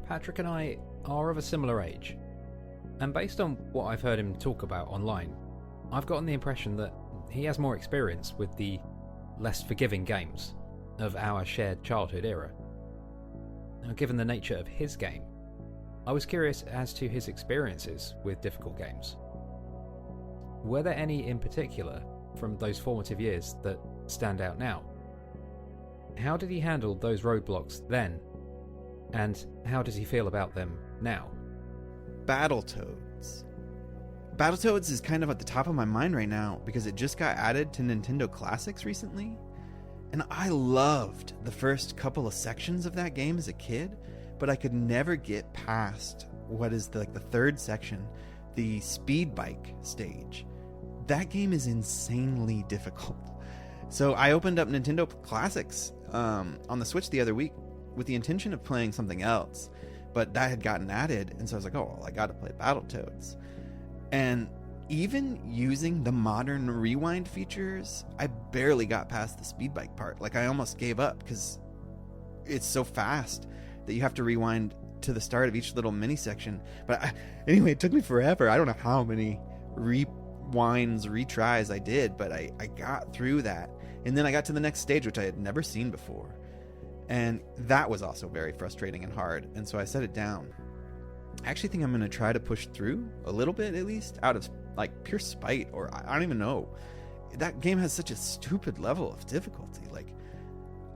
Patrick and I are of a similar age, and based on what I've heard him talk about online, I've gotten the impression that he has more experience with the less forgiving games of our shared childhood era. Now, given the nature of his game, I was curious as to his experiences with difficult games. Were there any in particular from those formative years that stand out now? How did he handle those roadblocks then, and how does he feel about them now? Battletoads. Battletoads is kind of at the top of my mind right now because it just got added to Nintendo Classics recently. And I loved the first couple of sections of that game as a kid, but I could never get past what is the third section, the speed bike stage. That game is insanely difficult. So I opened up Nintendo Classics on the Switch the other week with the intention of playing something else, but that had gotten added, and so I was like, oh, well, I gotta play Battletoads. And even using the modern rewind features, I barely got past the speed bike part. Like, I almost gave up because it's so fast that you have to rewind to the start of each little mini section. But anyway, it took me forever. I don't know how many rewinds, retries I did, but I got through that. And then I got to the next stage, which I had never seen before. And that was also very frustrating and hard. And so I set it down. I actually think I'm going to try to push through a little bit, at least, out of like pure spite, or I don't even know. That game has such a stupid level of difficulty. Like,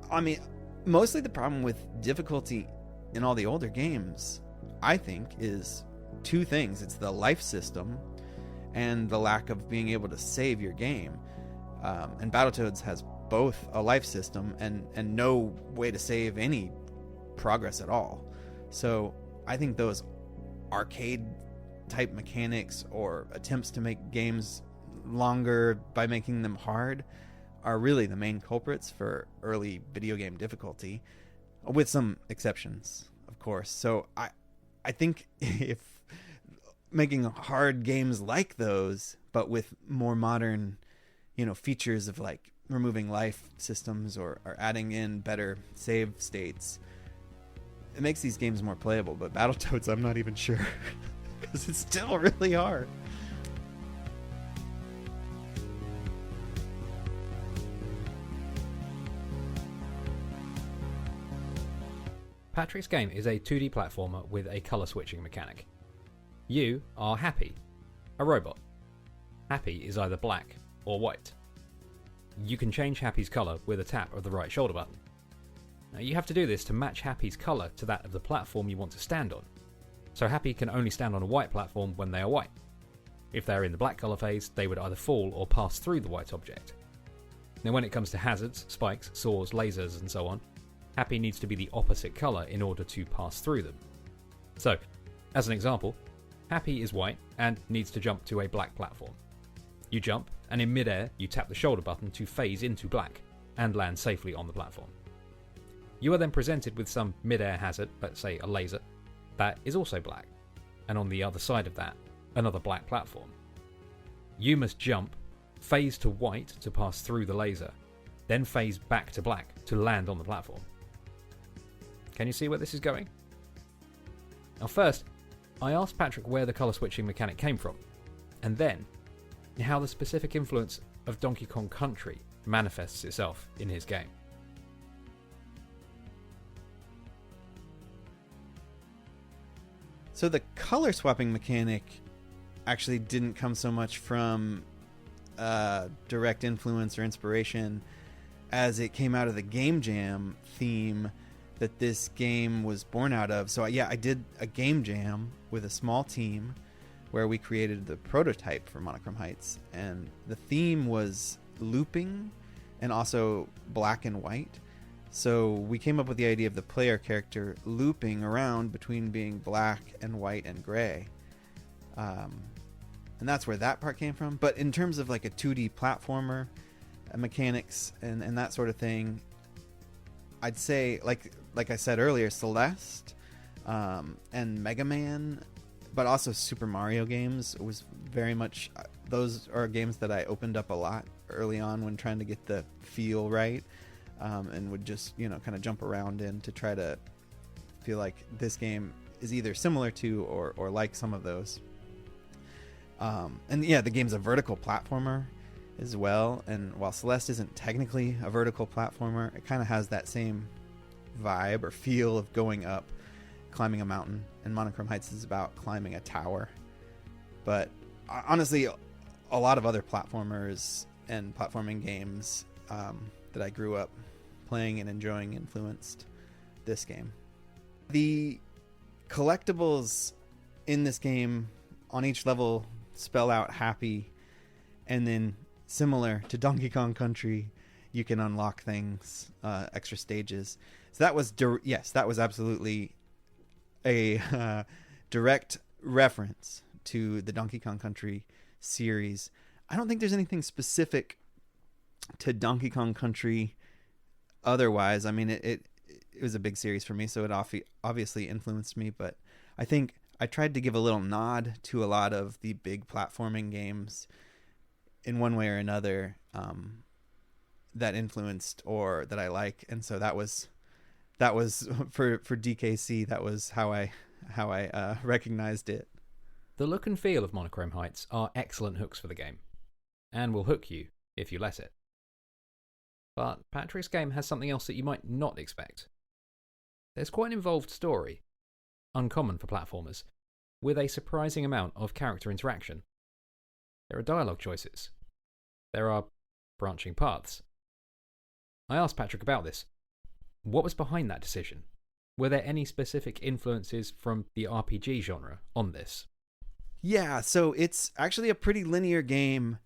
I mean, mostly the problem with difficulty in all the older games, I think, is two things. It's the life system and the lack of being able to save your game. And Battletoads has both a life system and no way to save any progress at all. So I think those arcade type mechanics or attempts to make games longer by making them hard are really the main culprits for early video game difficulty, with some exceptions, of course. So I think if making hard games like those, but with more modern, features of like removing life systems or adding in better save states, it makes these games more playable. But Battletoads, I'm not even sure because it's still really hard. Patrick's game is a 2D platformer with a colour switching mechanic. You are Happy, a robot. Happy is either black or white. You can change Happy's colour with a tap of the right shoulder button. Now, you have to do this to match Happy's colour to that of the platform you want to stand on. So Happy can only stand on a white platform when they are white. If they are in the black colour phase, they would either fall or pass through the white object. Now, when it comes to hazards, spikes, saws, lasers and so on, Happy needs to be the opposite colour in order to pass through them. So, as an example, Happy is white and needs to jump to a black platform. You jump, and in mid-air you tap the shoulder button to phase into black and land safely on the platform. You are then presented with some mid-air hazard, let's say a laser, that is also black, and on the other side of that, another black platform. You must jump, phase to white to pass through the laser, then phase back to black to land on the platform. Can you see where this is going? Now first, I asked Patrick where the colour switching mechanic came from, and then how the specific influence of Donkey Kong Country manifests itself in his game. So the color swapping mechanic actually didn't come so much from direct influence or inspiration as it came out of the Game Jam theme that this game was born out of. So yeah, I did a Game Jam with a small team where we created the prototype for Monochrome Heights, and the theme was looping and also black and white. So we came up with the idea of the player character looping around between being black and white and gray. And that's where that part came from. But in terms of like a 2D platformer, mechanics and that sort of thing, I'd say, like I said earlier, Celeste and Mega Man, but also Super Mario games was very much, those are games that I opened up a lot early on when trying to get the feel right, and would just, kind of jump around in to try to feel like this game is either similar to or like some of those. And yeah, the game's a vertical platformer, as well. And while Celeste isn't technically a vertical platformer, it kind of has that same vibe or feel of going up, climbing a mountain. And Monochrome Heights is about climbing a tower. But honestly, a lot of other platformers and platforming games that I grew up playing and enjoying influenced this game. The collectibles in this game on each level spell out happy, and then similar to Donkey Kong Country, you can unlock things, extra stages. So that was that was absolutely a direct reference to the Donkey Kong Country series. I don't think there's anything specific to Donkey Kong Country otherwise. I mean, it was a big series for me, so it obviously influenced me, but I think I tried to give a little nod to a lot of the big platforming games in one way or another that influenced or that I like. And so that was for DKC, that was how I recognized it. The look and feel of Monochrome Heights are excellent hooks for the game, and will hook you if you let it. But Patrick's game has something else that you might not expect. There's quite an involved story, uncommon for platformers, with a surprising amount of character interaction. There are dialogue choices. There are branching paths. I asked Patrick about this. What was behind that decision? Were there any specific influences from the RPG genre on this? Yeah, so it's actually a pretty linear game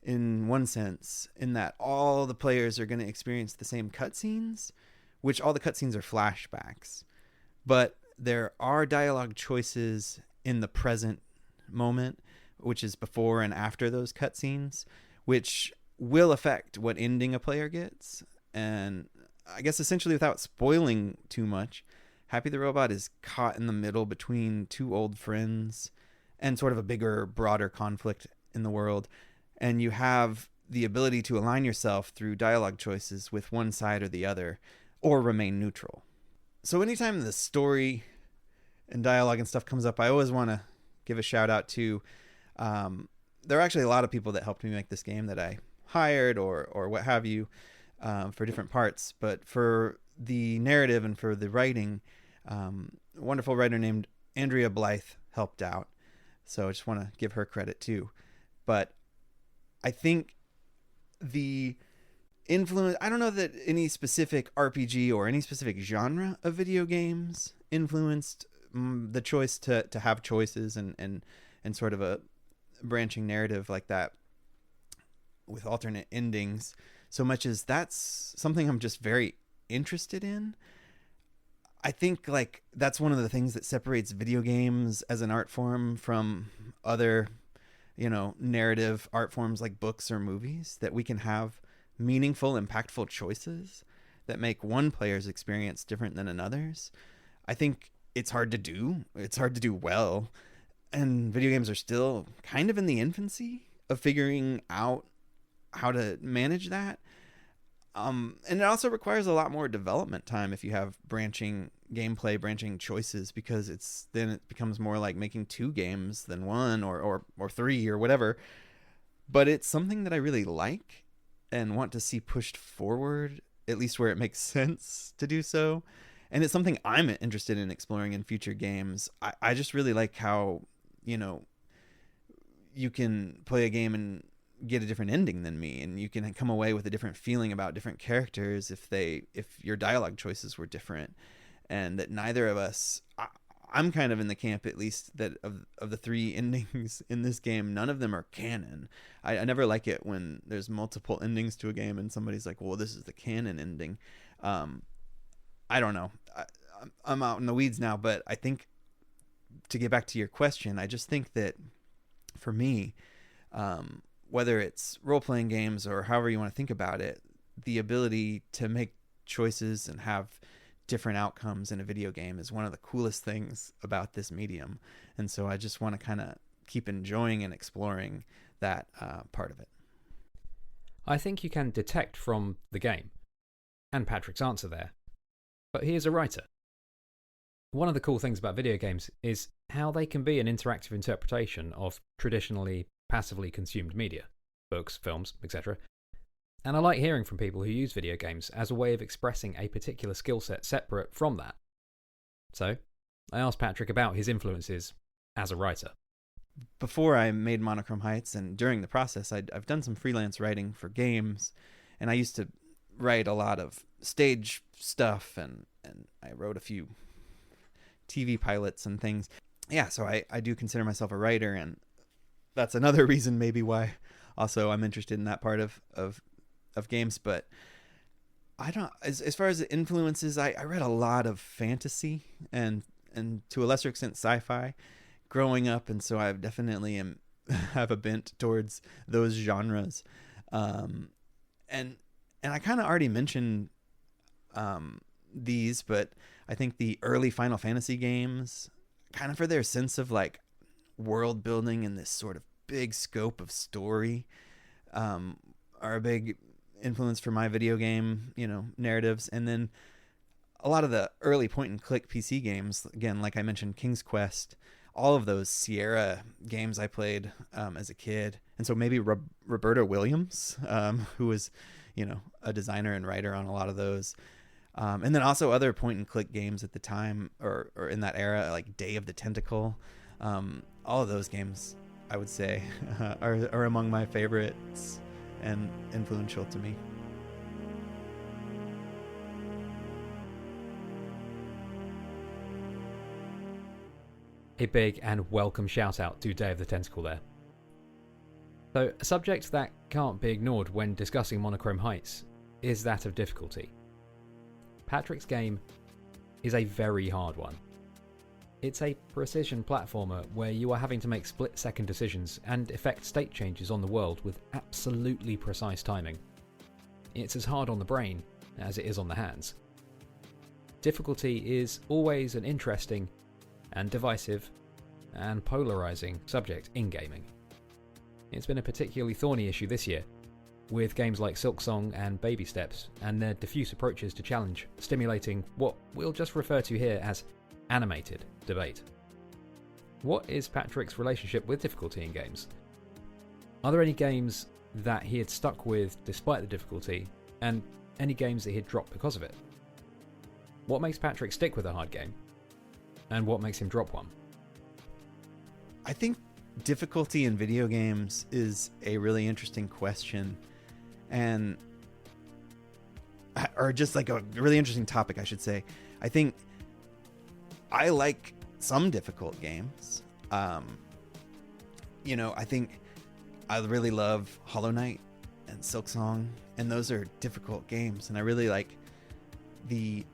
in one sense, in that all the players are going to experience the same cutscenes, which all the cutscenes are flashbacks. But there are dialogue choices in the present moment, which is before and after those cutscenes, which will affect what ending a player gets. And I guess essentially, without spoiling too much, Happy the Robot is caught in the middle between two old friends and sort of a bigger, broader conflict in the world. And you have the ability to align yourself through dialogue choices with one side or the other, or remain neutral. So anytime the story and dialogue and stuff comes up, I always want to give a shout out to, there are actually a lot of people that helped me make this game that I hired or what have you, for different parts. But for the narrative and for the writing, a wonderful writer named Andrea Blythe helped out. So I just want to give her credit too. But I think the influence, I don't know that any specific RPG or any specific genre of video games influenced the choice to have choices and sort of a branching narrative like that with alternate endings, so much as that's something I'm just very interested in. I think like that's one of the things that separates video games as an art form from other, narrative art forms like books or movies, that we can have meaningful, impactful choices that make one player's experience different than another's. I think it's hard to do. It's hard to do well. And video games are still kind of in the infancy of figuring out how to manage that. And it also requires a lot more development time if you have branching gameplay, branching choices, because then it becomes more like making two games than one or three or whatever. But it's something that I really like and want to see pushed forward, at least where it makes sense to do so. And it's something I'm interested in exploring in future games. I just really like how, you can play a game and get a different ending than me, and you can come away with a different feeling about different characters if your dialogue choices were different, and that neither of us, I'm kind of in the camp, at least, that of the three endings in this game, none of them are canon. I never like it when there's multiple endings to a game and somebody's like, well, this is the canon ending. I don't know. I'm out in the weeds now, but I think, to get back to your question, I just think that for me, whether it's role-playing games or however you want to think about it, the ability to make choices and have different outcomes in a video game is one of the coolest things about this medium. And so I just want to kind of keep enjoying and exploring that part of it. I think you can detect from the game, and Patrick's answer there, but he is a writer. One of the cool things about video games is how they can be an interactive interpretation of traditionally passively consumed media. books, films, etc. And I like hearing from people who use video games as a way of expressing a particular skill set separate from that. So, I asked Patrick about his influences as a writer. Before I made Monochrome Heights, and during the process, I've done some freelance writing for games, and I used to write a lot of stage stuff, and I wrote a few TV pilots and things. Yeah, so I do consider myself a writer, and that's another reason maybe why also I'm interested in that part of games. But I don't, as far as the influences, I read a lot of fantasy and to a lesser extent sci-fi growing up, and so I definitely have a bent towards those genres. And I kind of already mentioned these, but I think the early Final Fantasy games, kind of for their sense of like world building and this sort of big scope of story, are a big influence for my video game, narratives. And then a lot of the early point and click PC games, again, like I mentioned, King's Quest, all of those Sierra games I played as a kid. And so maybe Roberta Williams, who was, a designer and writer on a lot of those. And then also other point and click games at the time or in that era, like Day of the Tentacle. All of those games, I would say, are among my favorites and influential to me. A big and welcome shout out to Day of the Tentacle there. So, a subject that can't be ignored when discussing Monochrome Heights is that of difficulty. Patrick's game is a very hard one. It's a precision platformer where you are having to make split-second decisions and effect state changes on the world with absolutely precise timing. It's as hard on the brain as it is on the hands. Difficulty is always an interesting and divisive and polarizing subject in gaming. It's been a particularly thorny issue this year, with games like Silksong and Baby Steps and their diffuse approaches to challenge stimulating what we'll just refer to here as animated debate. What is Patrick's relationship with difficulty in games? Are there any games that he had stuck with despite the difficulty, and any games that he had dropped because of it? What makes Patrick stick with a hard game? And what makes him drop one? I think difficulty in video games is a really interesting question, or just like a really interesting topic, I should say. I think I like some difficult games. I think I really love Hollow Knight and Silksong, and those are difficult games, and I really like the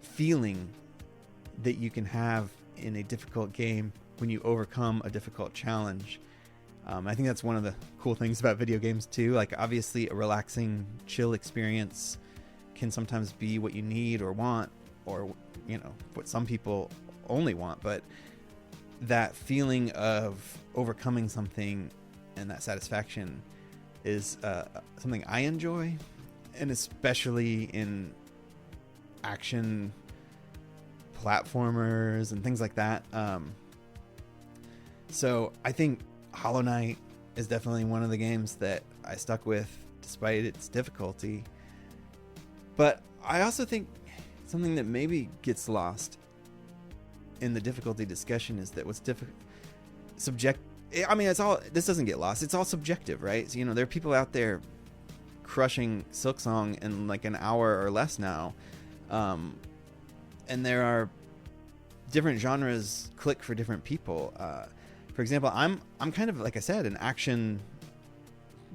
feeling that you can have in a difficult game when you overcome a difficult challenge. I think that's one of the cool things about video games too. Like, obviously a relaxing, chill experience can sometimes be what you need or want, or what some people only want, but that feeling of overcoming something and that satisfaction is something I enjoy, and especially in action platformers and things like that. So I think Hollow Knight is definitely one of the games that I stuck with despite its difficulty. But I also think something that maybe gets lost in the difficulty discussion is that what's this doesn't get lost. It's all subjective, right? So, there are people out there crushing Silksong in like an hour or less now. And there are different genres click for different people. For example, I'm kind of, like I said, an action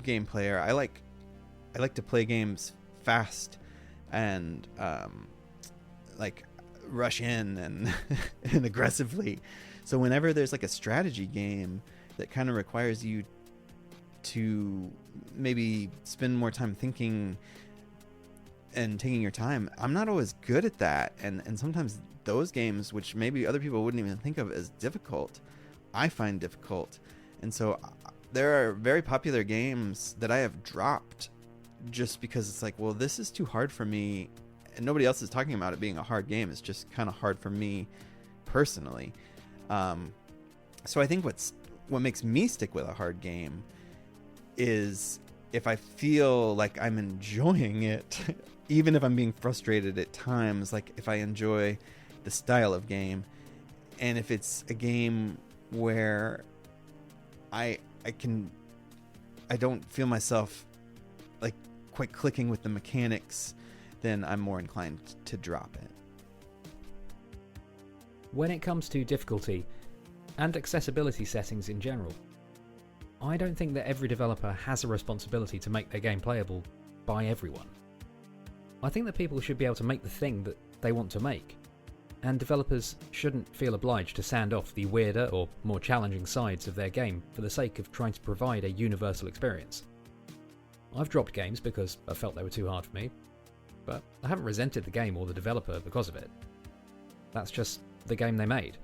game player. I like to play games fast and rush in and and aggressively. So whenever there's like a strategy game that kind of requires you to maybe spend more time thinking and taking your time, I'm not always good at that. And sometimes those games, which maybe other people wouldn't even think of as difficult, I find difficult. And so there are very popular games that I have dropped just because it's like, well, this is too hard for me. And nobody else is talking about it being a hard game. It's just kind of hard for me personally. So I think what makes me stick with a hard game is if I feel like I'm enjoying it, even if I'm being frustrated at times, like if I enjoy the style of game, and if it's a game where I don't feel myself like quite clicking with the mechanics, then I'm more inclined to drop it. When it comes to difficulty and accessibility settings in general, I don't think that every developer has a responsibility to make their game playable by everyone. I think that people should be able to make the thing that they want to make, and developers shouldn't feel obliged to sand off the weirder or more challenging sides of their game for the sake of trying to provide a universal experience. I've dropped games because I felt they were too hard for me, but I haven't resented the game or the developer because of it. That's just the game they made.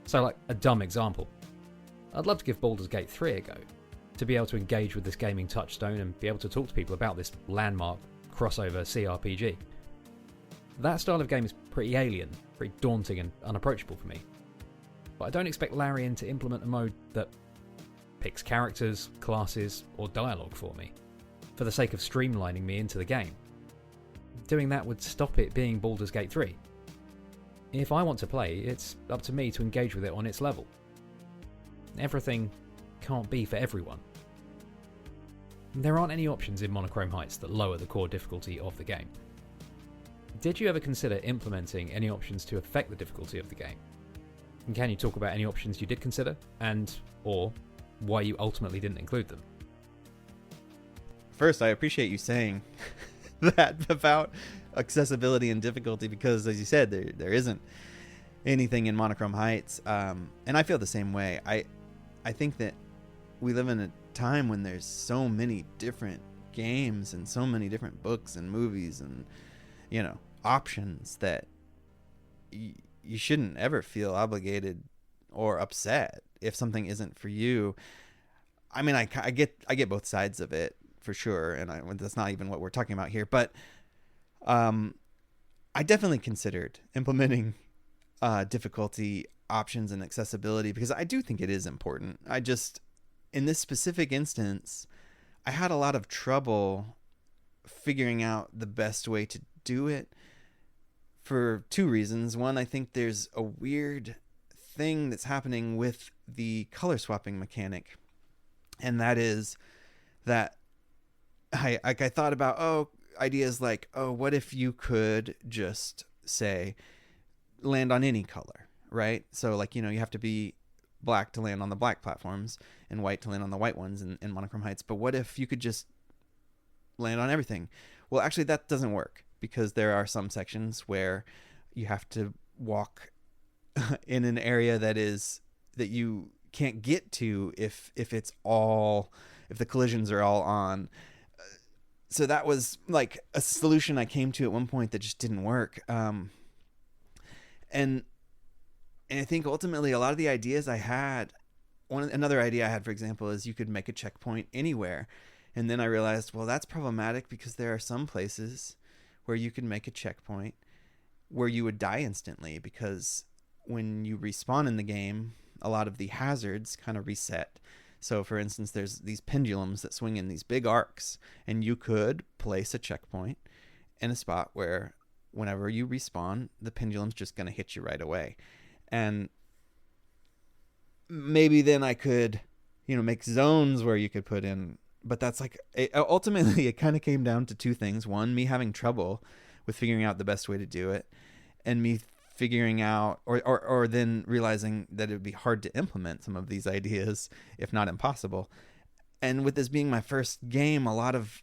So, like a dumb example, I'd love to give Baldur's Gate 3 a go, to be able to engage with this gaming touchstone and be able to talk to people about this landmark crossover CRPG. That style of game is pretty alien, pretty daunting and unapproachable for me. But I don't expect Larian to implement a mode that picks characters, classes, or dialogue for me, for the sake of streamlining me into the game. Doing that would stop it being Baldur's Gate 3. If I want to play, it's up to me to engage with it on its level. Everything can't be for everyone. There aren't any options in Monochrome Heights that lower the core difficulty of the game. Did you ever consider implementing any options to affect the difficulty of the game? And can you talk about any options you did consider, and or why you ultimately didn't include them? First, I appreciate you saying that about accessibility and difficulty, because as you said, there isn't anything in Monochrome Heights, and I feel the same way. I think that we live in a time when there's so many different games and so many different books and movies and options that you shouldn't ever feel obligated or upset if something isn't for you. I mean, I get both sides of it for sure, and that's not even what we're talking about here, but I definitely considered implementing difficulty options and accessibility, because I do think it is important. In this specific instance, I had a lot of trouble figuring out the best way to do it for two reasons. One, I think there's a weird thing that's happening with the color swapping mechanic, and that is that I thought about ideas like, what if you could just say land on any color, right? So like, you have to be black to land on the black platforms and white to land on the white ones in Monochrome Heights. But what if you could just land on everything? Well, actually that doesn't work, because there are some sections where you have to walk in an area that you can't get to if the collisions are all on. So that was like a solution I came to at one point that just didn't work. And I think ultimately a lot of the ideas I had, another idea I had, for example, is you could make a checkpoint anywhere. And then I realized, well, that's problematic, because there are some places where you can make a checkpoint where you would die instantly, because when you respawn in the game, a lot of the hazards kind of reset. So for instance, there's these pendulums that swing in these big arcs, and you could place a checkpoint in a spot where whenever you respawn, the pendulum's just going to hit you right away. And maybe then I could, make zones where you could put in, but that's like, ultimately it kind of came down to two things. One, me having trouble with figuring out the best way to do it, and me figuring out or then realizing that it would be hard to implement some of these ideas, if not impossible. And with this being my first game, a lot of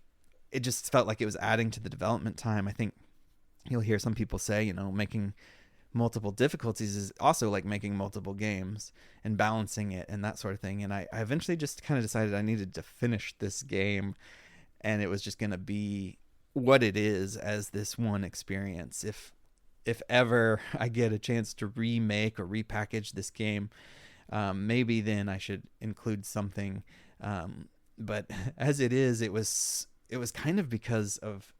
it just felt like it was adding to the development time. I think you'll hear some people say, making multiple difficulties is also like making multiple games and balancing it and that sort of thing. And I eventually just kind of decided I needed to finish this game, and it was just going to be what it is as this one experience. If ever I get a chance to remake or repackage this game, maybe then I should include something. But as it is, it was kind of because of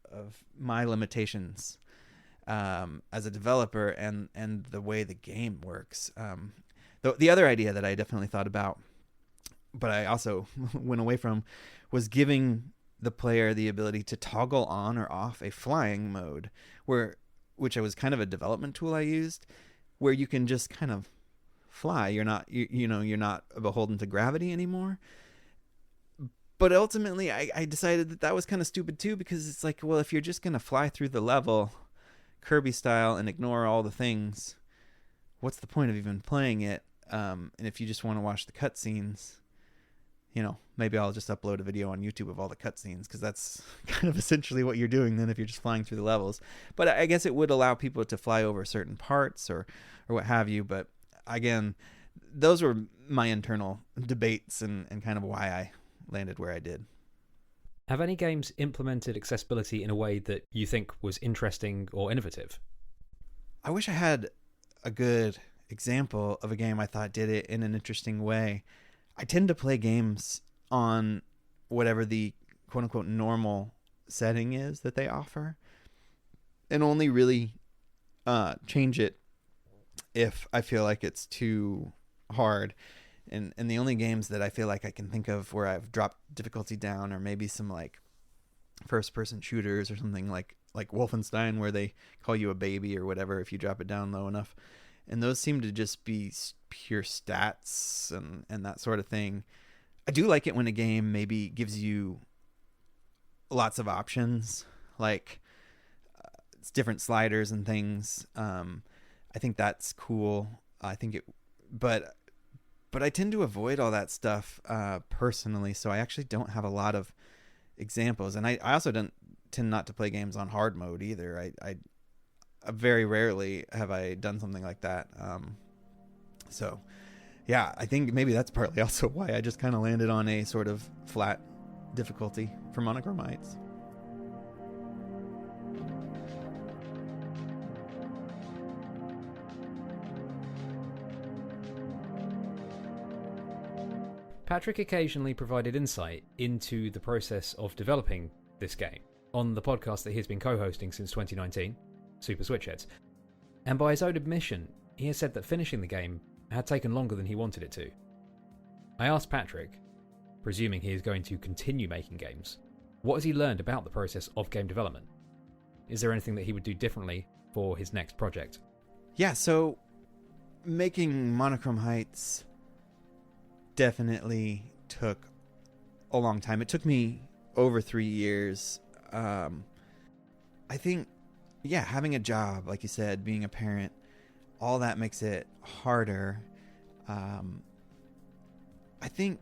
my limitations as a developer and the way the game works. The other idea that I definitely thought about but I also went away from, was giving the player the ability to toggle on or off a flying mode, which was kind of a development tool I used, where you can just kind of fly. You're not you're not beholden to gravity anymore. But ultimately, I decided that was kind of stupid too, because it's like, well, if you're just gonna fly through the level Kirby style and ignore all the things, what's the point of even playing it? And if you just want to watch the cutscenes, maybe I'll just upload a video on YouTube of all the cutscenes, because that's kind of essentially what you're doing then if you're just flying through the levels. But I guess it would allow people to fly over certain parts or what have you. But again, those were my internal debates and kind of why I landed where I did. Have any games implemented accessibility in a way that you think was interesting or innovative? I wish I had a good example of a game I thought did it in an interesting way. I tend to play games on whatever the quote-unquote normal setting is that they offer, and only really change it if I feel like it's too hard. And the only games that I feel like I can think of where I've dropped difficulty down are maybe some like first-person shooters or something like Wolfenstein, where they call you a baby or whatever if you drop it down low enough. And those seem to just be pure stats and that sort of thing. I do like it when a game maybe gives you lots of options, like it's different sliders and things. I think that's cool. But I tend to avoid all that stuff personally, so I actually don't have a lot of examples. And I also don't tend not to play games on hard mode either. I very rarely have I done something like that. So yeah, I think maybe that's partly also why I just kind of landed on a sort of flat difficulty for Monochrome Heights. Patrick occasionally provided insight into the process of developing this game on the podcast that he's been co-hosting since 2019, Super Switchheads. And by his own admission, he has said that finishing the game had taken longer than he wanted it to. I asked Patrick, presuming he is going to continue making games, what has he learned about the process of game development? Is there anything that he would do differently for his next project? Yeah, so making Monochrome Heights definitely took a long time. It took me over 3 years. I think, yeah, having a job, like you said, being a parent, all that makes it harder. I think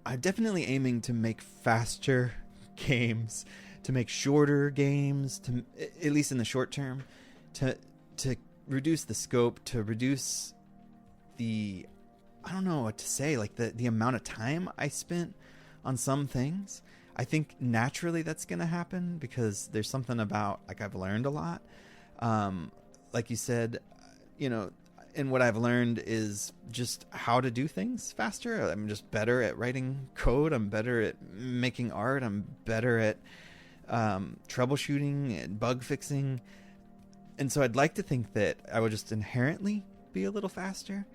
I'm definitely aiming to make faster games, to make shorter games, to at least in the short term, to reduce the scope, to reduce the, I don't know what to say, like the amount of time I spent on some things. I think naturally that's going to happen because there's something about, like, I've learned a lot. Like you said, and what I've learned is just how to do things faster. I'm just better at writing code. I'm better at making art. I'm better at troubleshooting and bug fixing. And so I'd like to think that I would just inherently be a little faster.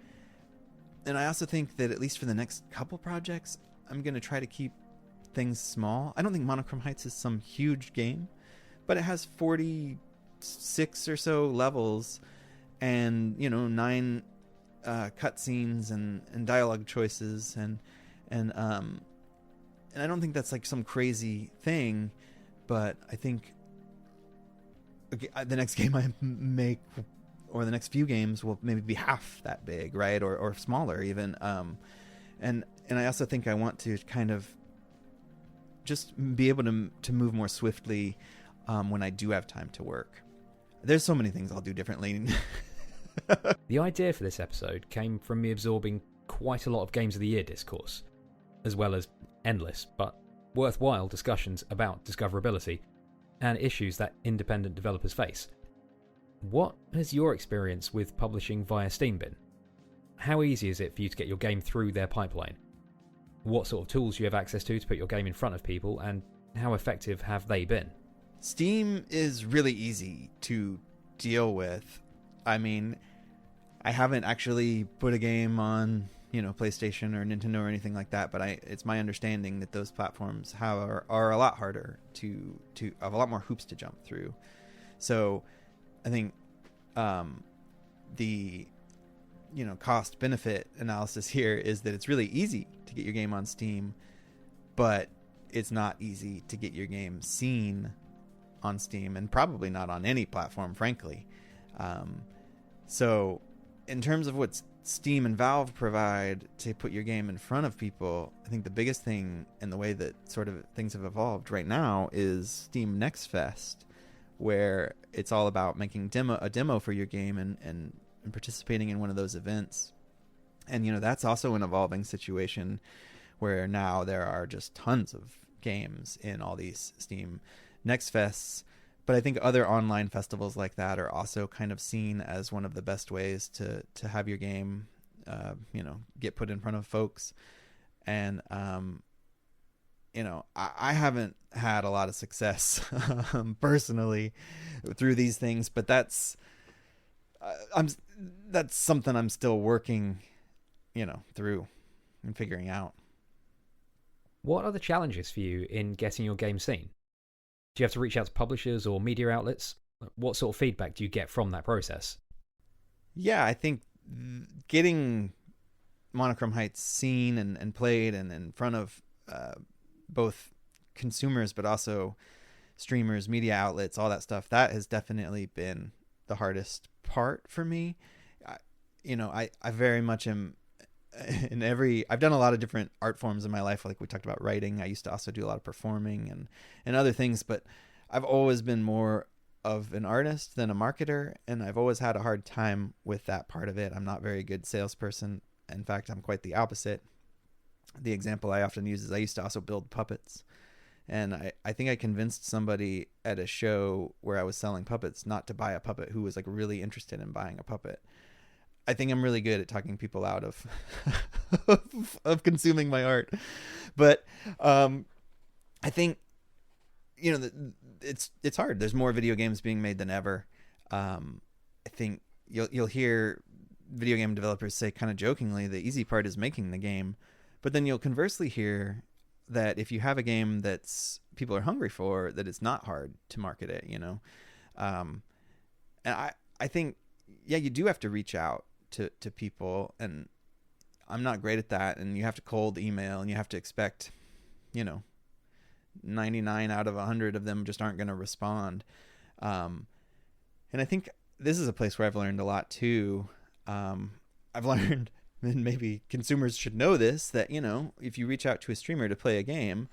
And I also think that at least for the next couple projects, I'm going to try to keep things small. I don't think Monochrome Heights is some huge game, but it has 46 or so levels and, 9 cutscenes and dialogue choices. And I don't think that's like some crazy thing, but I think the next game I make, or the next few games, will maybe be half that big, right? Or smaller even. And I also think I want to kind of just be able to move more swiftly when I do have time to work. There's so many things I'll do differently. The idea for this episode came from me absorbing quite a lot of Games of the Year discourse, as well as endless but worthwhile discussions about discoverability and issues that independent developers face. What has your experience with publishing via Steam been? How easy is it for you to get your game through their pipeline? What sort of tools do you have access to put your game in front of people, and how effective have they been? Steam is really easy to deal with. I mean, I haven't actually put a game on PlayStation or Nintendo or anything like that, but it's my understanding that those platforms are a lot harder to have a lot more hoops to jump through. So I think the cost benefit analysis here is that it's really easy to get your game on Steam, but it's not easy to get your game seen on Steam, and probably not on any platform, frankly. So in terms of what Steam and Valve provide to put your game in front of people, I think the biggest thing in the way that sort of things have evolved right now is Steam Next Fest, where it's all about making a demo for your game and participating in one of those events. And that's also an evolving situation where now there are just tons of games in all these Steam Next Fests. But I think other online festivals like that are also kind of seen as one of the best ways to have your game get put in front of folks. And I haven't had a lot of success personally through these things, but that's something I'm still working through and figuring out. What are the challenges for you in getting your game seen? Do you have to reach out to publishers or media outlets? What sort of feedback do you get from that process? Yeah, I think getting Monochrome Heights seen and played and in front of both consumers but also streamers, media outlets, all that stuff, that has definitely been the hardest part for me. I very much am I've done a lot of different art forms in my life. Like we talked about writing. I used to also do a lot of performing and other things, but I've always been more of an artist than a marketer. And I've always had a hard time with that part of it. I'm not a very good salesperson. In fact, I'm quite the opposite. The example I often use is I used to also build puppets. And I think I convinced somebody at a show where I was selling puppets not to buy a puppet who was like really interested in buying a puppet. I think I'm really good at talking people out of of consuming my art, but I think it's hard. There's more video games being made than ever. I think you'll hear video game developers say kind of jokingly the easy part is making the game, but then you'll conversely hear that if you have a game that's people are hungry for, that it's not hard to market it. And I think you do have to reach out to people, and I'm not great at that, and you have to cold email and you have to expect 99 out of 100 of them just aren't going to respond, and I think this is a place where I've learned a lot too. I've learned, and maybe consumers should know this, that if you reach out to a streamer to play a game,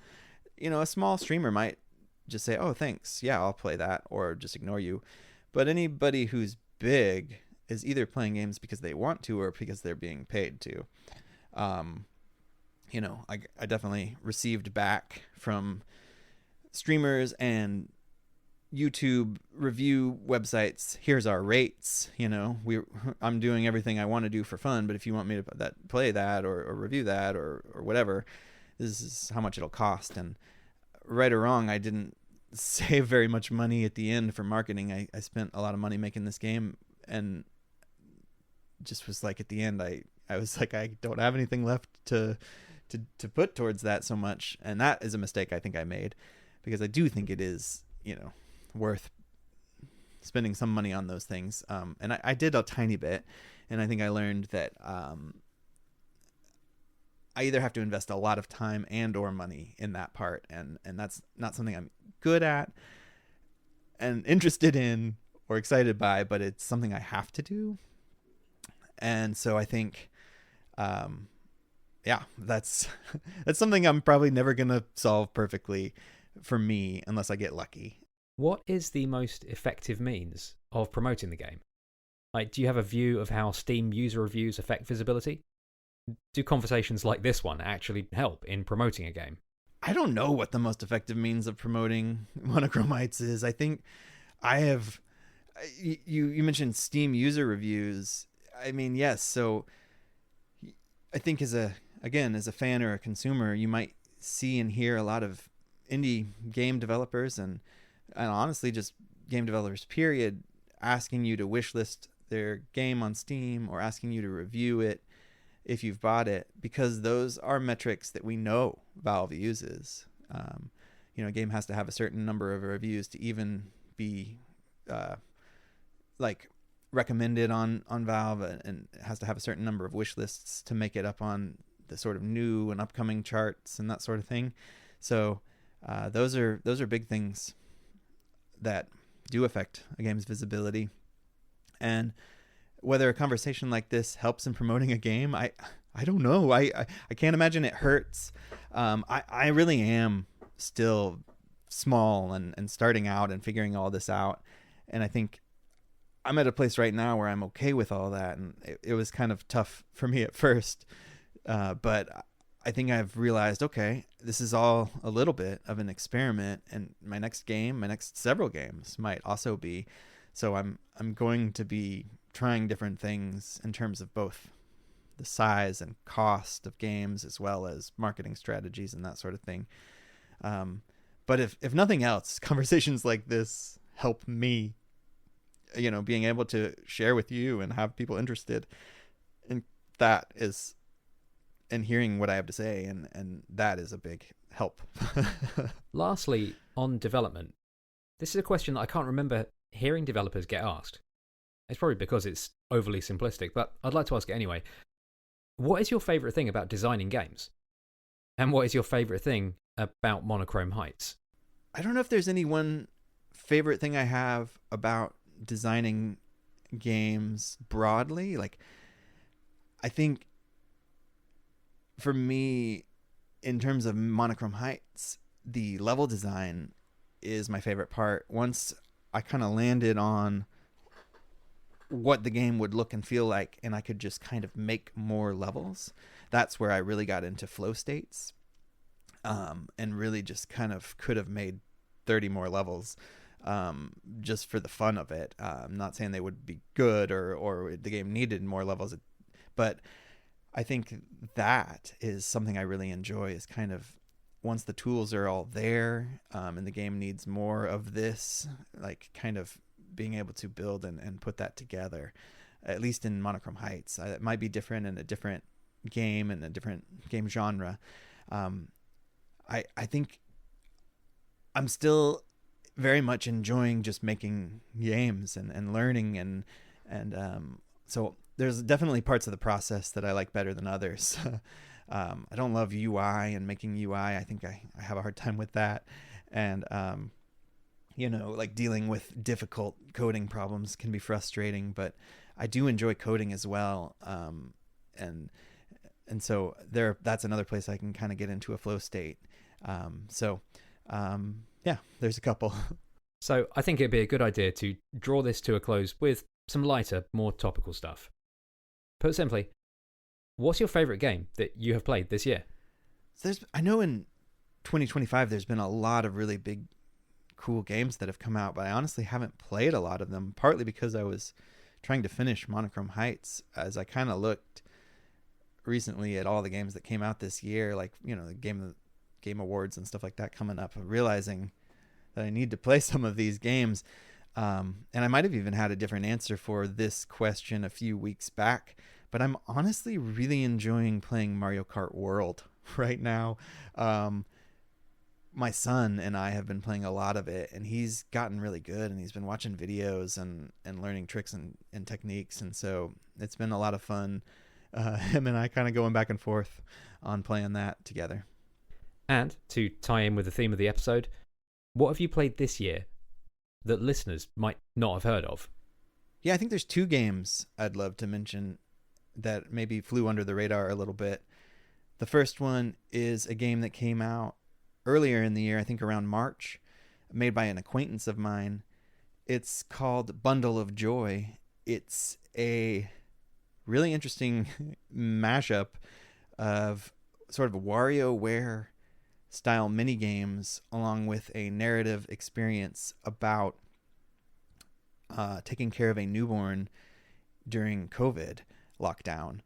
a small streamer might just say, oh thanks, yeah, I'll play that, or just ignore you. But anybody who's big is either playing games because they want to or because they're being paid to. I definitely received back from streamers and YouTube review websites, here's our rates. I'm doing everything I want to do for fun, but if you want me to play that or review that or whatever, this is how much it'll cost. And right or wrong, I didn't save very much money at the end for marketing. I spent a lot of money making this game, and just was like at the end I was like, I don't have anything left to put towards that so much. And that is a mistake I think I made, because I do think it is worth spending some money on those things. And I did a tiny bit, and I think I learned that I either have to invest a lot of time and or money in that part, and that's not something I'm good at and interested in or excited by, but it's something I have to do. And so I think, that's something I'm probably never going to solve perfectly for me unless I get lucky. What is the most effective means of promoting the game? Like, do you have a view of how Steam user reviews affect visibility? Do conversations like this one actually help in promoting a game? I don't know what the most effective means of promoting Monochrome Heights is. I think I have... You mentioned Steam user reviews. I mean, yes. So I think as a fan or a consumer, you might see and hear a lot of indie game developers and honestly just game developers period asking you to wishlist their game on Steam or asking you to review it. if you've bought it, because those are metrics that we know Valve uses. A game has to have a certain number of reviews to even be like recommended on Valve, and it has to have a certain number of wish lists to make it up on the sort of new and upcoming charts and that sort of thing. So those are big things that do affect a game's visibility. And whether a conversation like this helps in promoting a game, I don't know. I can't imagine it hurts. I really am still small and starting out and figuring all this out. And I think I'm at a place right now where I'm okay with all that. And it was kind of tough for me at first. But I think I've realized, okay, this is all a little bit of an experiment, and my next several games might also be. So I'm going to be trying different things in terms of both the size and cost of games, as well as marketing strategies and that sort of thing. But if nothing else, conversations like this help me, being able to share with you and have people interested in that is, and hearing what I have to say, and that is a big help. Lastly, on development, this is a question that I can't remember hearing developers get asked. It's probably because it's overly simplistic, but I'd like to ask it anyway. What is your favourite thing about designing games? And what is your favourite thing about Monochrome Heights? I don't know if there's any one favorite thing I have about designing games broadly. Like, I think for me, in terms of Monochrome Heights, the level design is my favorite part. Once I kind of landed on what the game would look and feel like, and I could just kind of make more levels, that's where I really got into flow states, and really just kind of could have made 30 more levels just for the fun of it. I'm not saying they would be good or the game needed more levels, but I think that is something I really enjoy, is kind of once the tools are all there, and the game needs more of this, like kind of being able to build and put that together, at least in Monochrome Heights. It might be different in a different game and a different game genre. I think I'm still very much enjoying just making games and learning, and so there's definitely parts of the process that I like better than others. I don't love UI and making UI. I think I have a hard time with that. And, like dealing with difficult coding problems can be frustrating, but I do enjoy coding as well. And so that's another place I can kind of get into a flow state. Yeah, there's a couple. So I think it'd be a good idea to draw this to a close with some lighter, more topical stuff. Put simply, what's your favourite game that you have played this year? I know in 2025 there's been a lot of really big, cool games that have come out, but I honestly haven't played a lot of them, partly because I was trying to finish Monochrome Heights. As I kind of looked recently at all the games that came out this year, like, the game awards and stuff like that coming up, realizing that I need to play some of these games. And I might have even had a different answer for this question a few weeks back, but I'm honestly really enjoying playing Mario Kart World right now. My son and I have been playing a lot of it, and he's gotten really good, and he's been watching videos and learning tricks and techniques. And so it's been a lot of fun. Him and I kind of going back and forth on playing that together. And to tie in with the theme of the episode, what have you played this year that listeners might not have heard of? Yeah, I think there's two games I'd love to mention that maybe flew under the radar a little bit. The first one is a game that came out earlier in the year, I think around March, made by an acquaintance of mine. It's called Bundle of Joy. It's a really interesting mashup of sort of WarioWare style mini games along with a narrative experience about taking care of a newborn during COVID lockdown.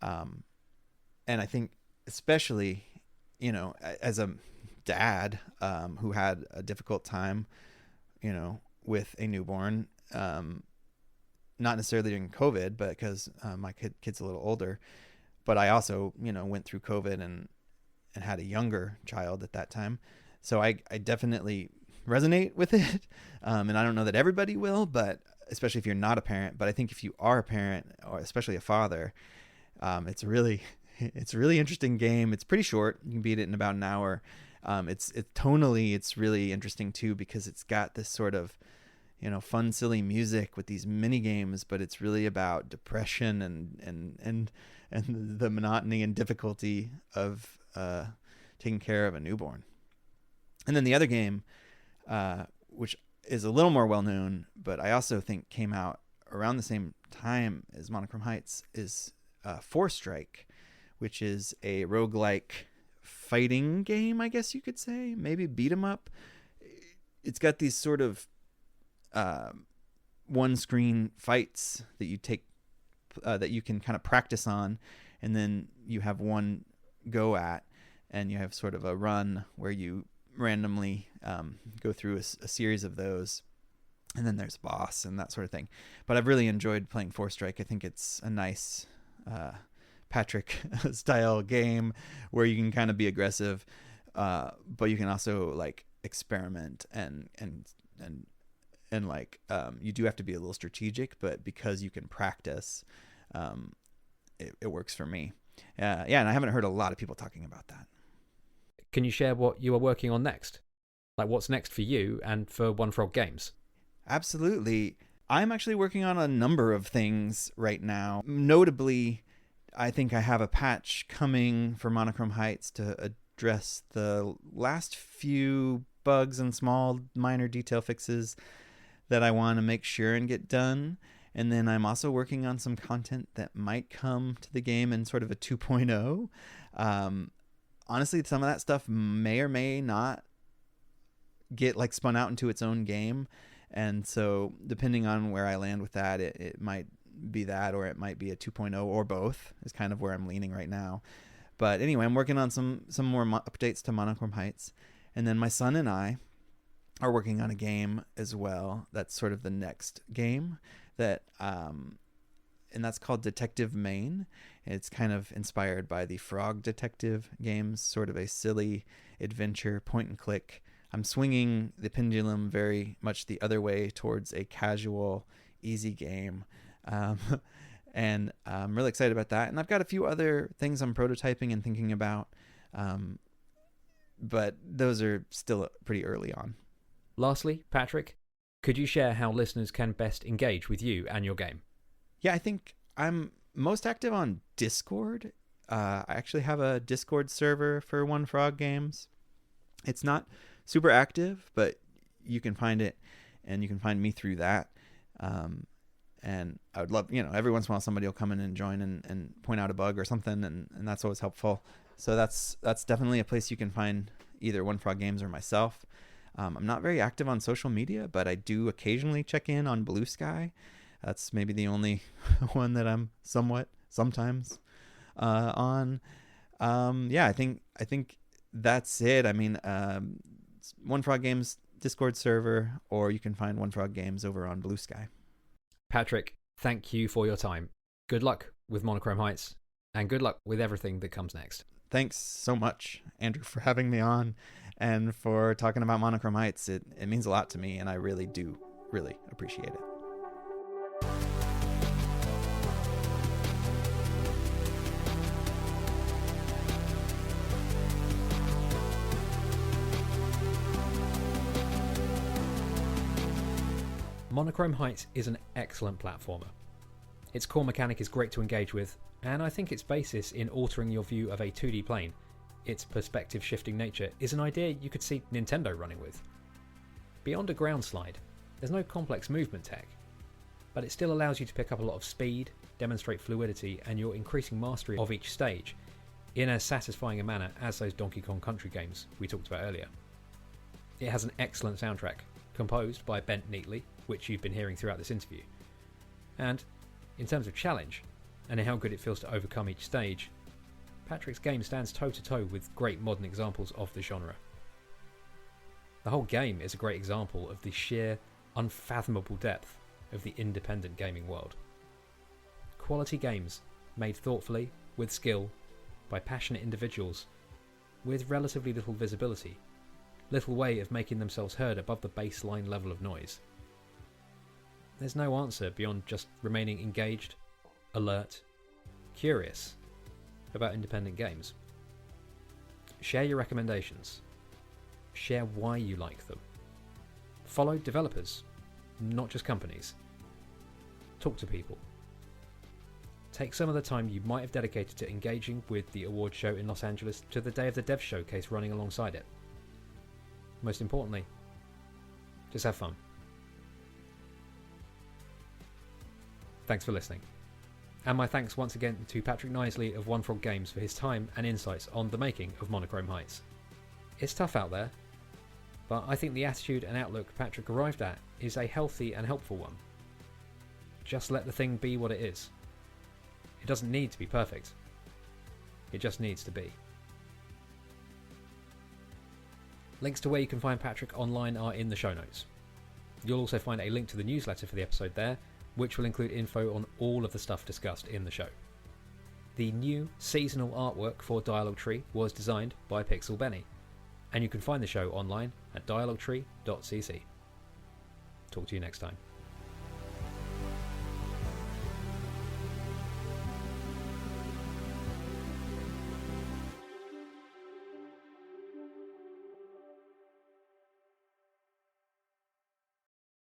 And I think especially, as a dad who had a difficult time, with a newborn, not necessarily during COVID, but because my kid's a little older. but I also, went through COVID and had a younger child at that time. So I definitely resonate with it. And I don't know that everybody will, but especially if you're not a parent. But I think if you are a parent, or especially a father, it's a really interesting game. It's pretty short. You can beat it in about an hour. It's tonally, it's really interesting too, because it's got this sort of, fun, silly music with these mini games, but it's really about depression and the monotony and difficulty of taking care of a newborn. And then the other game, which is a little more well known, but I also think came out around the same time as Monochrome Heights, is Four Strike, which is a roguelike fighting game, I guess you could say, maybe beat 'em up. It's got these sort of one screen fights that you take that you can kind of practice on, and then you have one go at, and you have sort of a run where you randomly go through a series of those, and then there's a boss and that sort of thing. But I've really enjoyed playing Four Strike. I think it's a nice Patrick style game where you can kind of be aggressive, but you can also like experiment and like you do have to be a little strategic, but because you can practice, it works for me. And I haven't heard a lot of people talking about that. Can you share what you are working on next? Like what's next for you and for One Frog Games? Absolutely. I'm actually working on a number of things right now. Notably, I think I have a patch coming for Monochrome Heights to address the last few bugs and small minor detail fixes that I want to make sure and get done. And then I'm also working on some content that might come to the game in sort of a 2.0. Honestly, some of that stuff may or may not get like spun out into its own game. And so depending on where I land with that, it might be that, or it might be a 2.0, or both is kind of where I'm leaning right now. But anyway, I'm working on some more updates to Monochrome Heights. And then my son and I are working on a game as well. That's sort of the next game that, and that's called Detective Maine. It's kind of inspired by the Frog Detective games, sort of a silly adventure point and click. I'm swinging the pendulum very much the other way towards a casual, easy game. And I'm really excited about that. And I've got a few other things I'm prototyping and thinking about, but those are still pretty early on. Lastly, Patrick, could you share how listeners can best engage with you and your game? Yeah, I think I'm most active on Discord. I actually have a Discord server for One Frog Games. It's not super active, but you can find it, and you can find me through that. And I would love, every once in a while somebody will come in and join and point out a bug or something, and that's always helpful. So that's definitely a place you can find either One Frog Games or myself. I'm not very active on social media, but I do occasionally check in on Blue Sky. That's maybe the only one that I'm sometimes on. I think that's it. I mean, One Frog Games Discord server, or you can find One Frog Games over on Blue Sky. Patrick, thank you for your time. Good luck with Monochrome Heights, and good luck with everything that comes next. Thanks so much, Andrew, for having me on and for talking about Monochrome Heights. It means a lot to me, and I really do appreciate it. Monochrome Heights is an excellent platformer. Its core mechanic is great to engage with, and I think its basis in altering your view of a 2D plane, its perspective shifting nature, is an idea you could see Nintendo running with. Beyond a ground slide, there's no complex movement tech, but it still allows you to pick up a lot of speed, demonstrate fluidity, and your increasing mastery of each stage in as satisfying a manner as those Donkey Kong Country games we talked about earlier. It has an excellent soundtrack, composed by Bent Knisely, which you've been hearing throughout this interview. And in terms of challenge, and how good it feels to overcome each stage, Patrick's game stands toe-to-toe with great modern examples of the genre. The whole game is a great example of the sheer, unfathomable depth of the independent gaming world. Quality games, made thoughtfully with skill, by passionate individuals, with relatively little visibility, little way of making themselves heard above the baseline level of noise. There's no answer beyond just remaining engaged, alert, curious about independent games. Share your recommendations. Share why you like them. Follow developers, not just companies. Talk to people. Take some of the time you might have dedicated to engaging with the award show in Los Angeles to the day of the Dev Showcase running alongside it. Most importantly, just have fun. Thanks for listening. And my thanks once again to Patrick Knisely of One Frog Games for his time and insights on the making of Monochrome Heights. It's tough out there, but I think the attitude and outlook Patrick arrived at is a healthy and helpful one. Just let the thing be what it is. It doesn't need to be perfect. It just needs to be. Links to where you can find Patrick online are in the show notes. You'll also find a link to the newsletter for the episode there, which will include info on all of the stuff discussed in the show. The new seasonal artwork for Dialogue Tree was designed by Pixel Benny, and you can find the show online at dialoguetree.cc. Talk to you next time.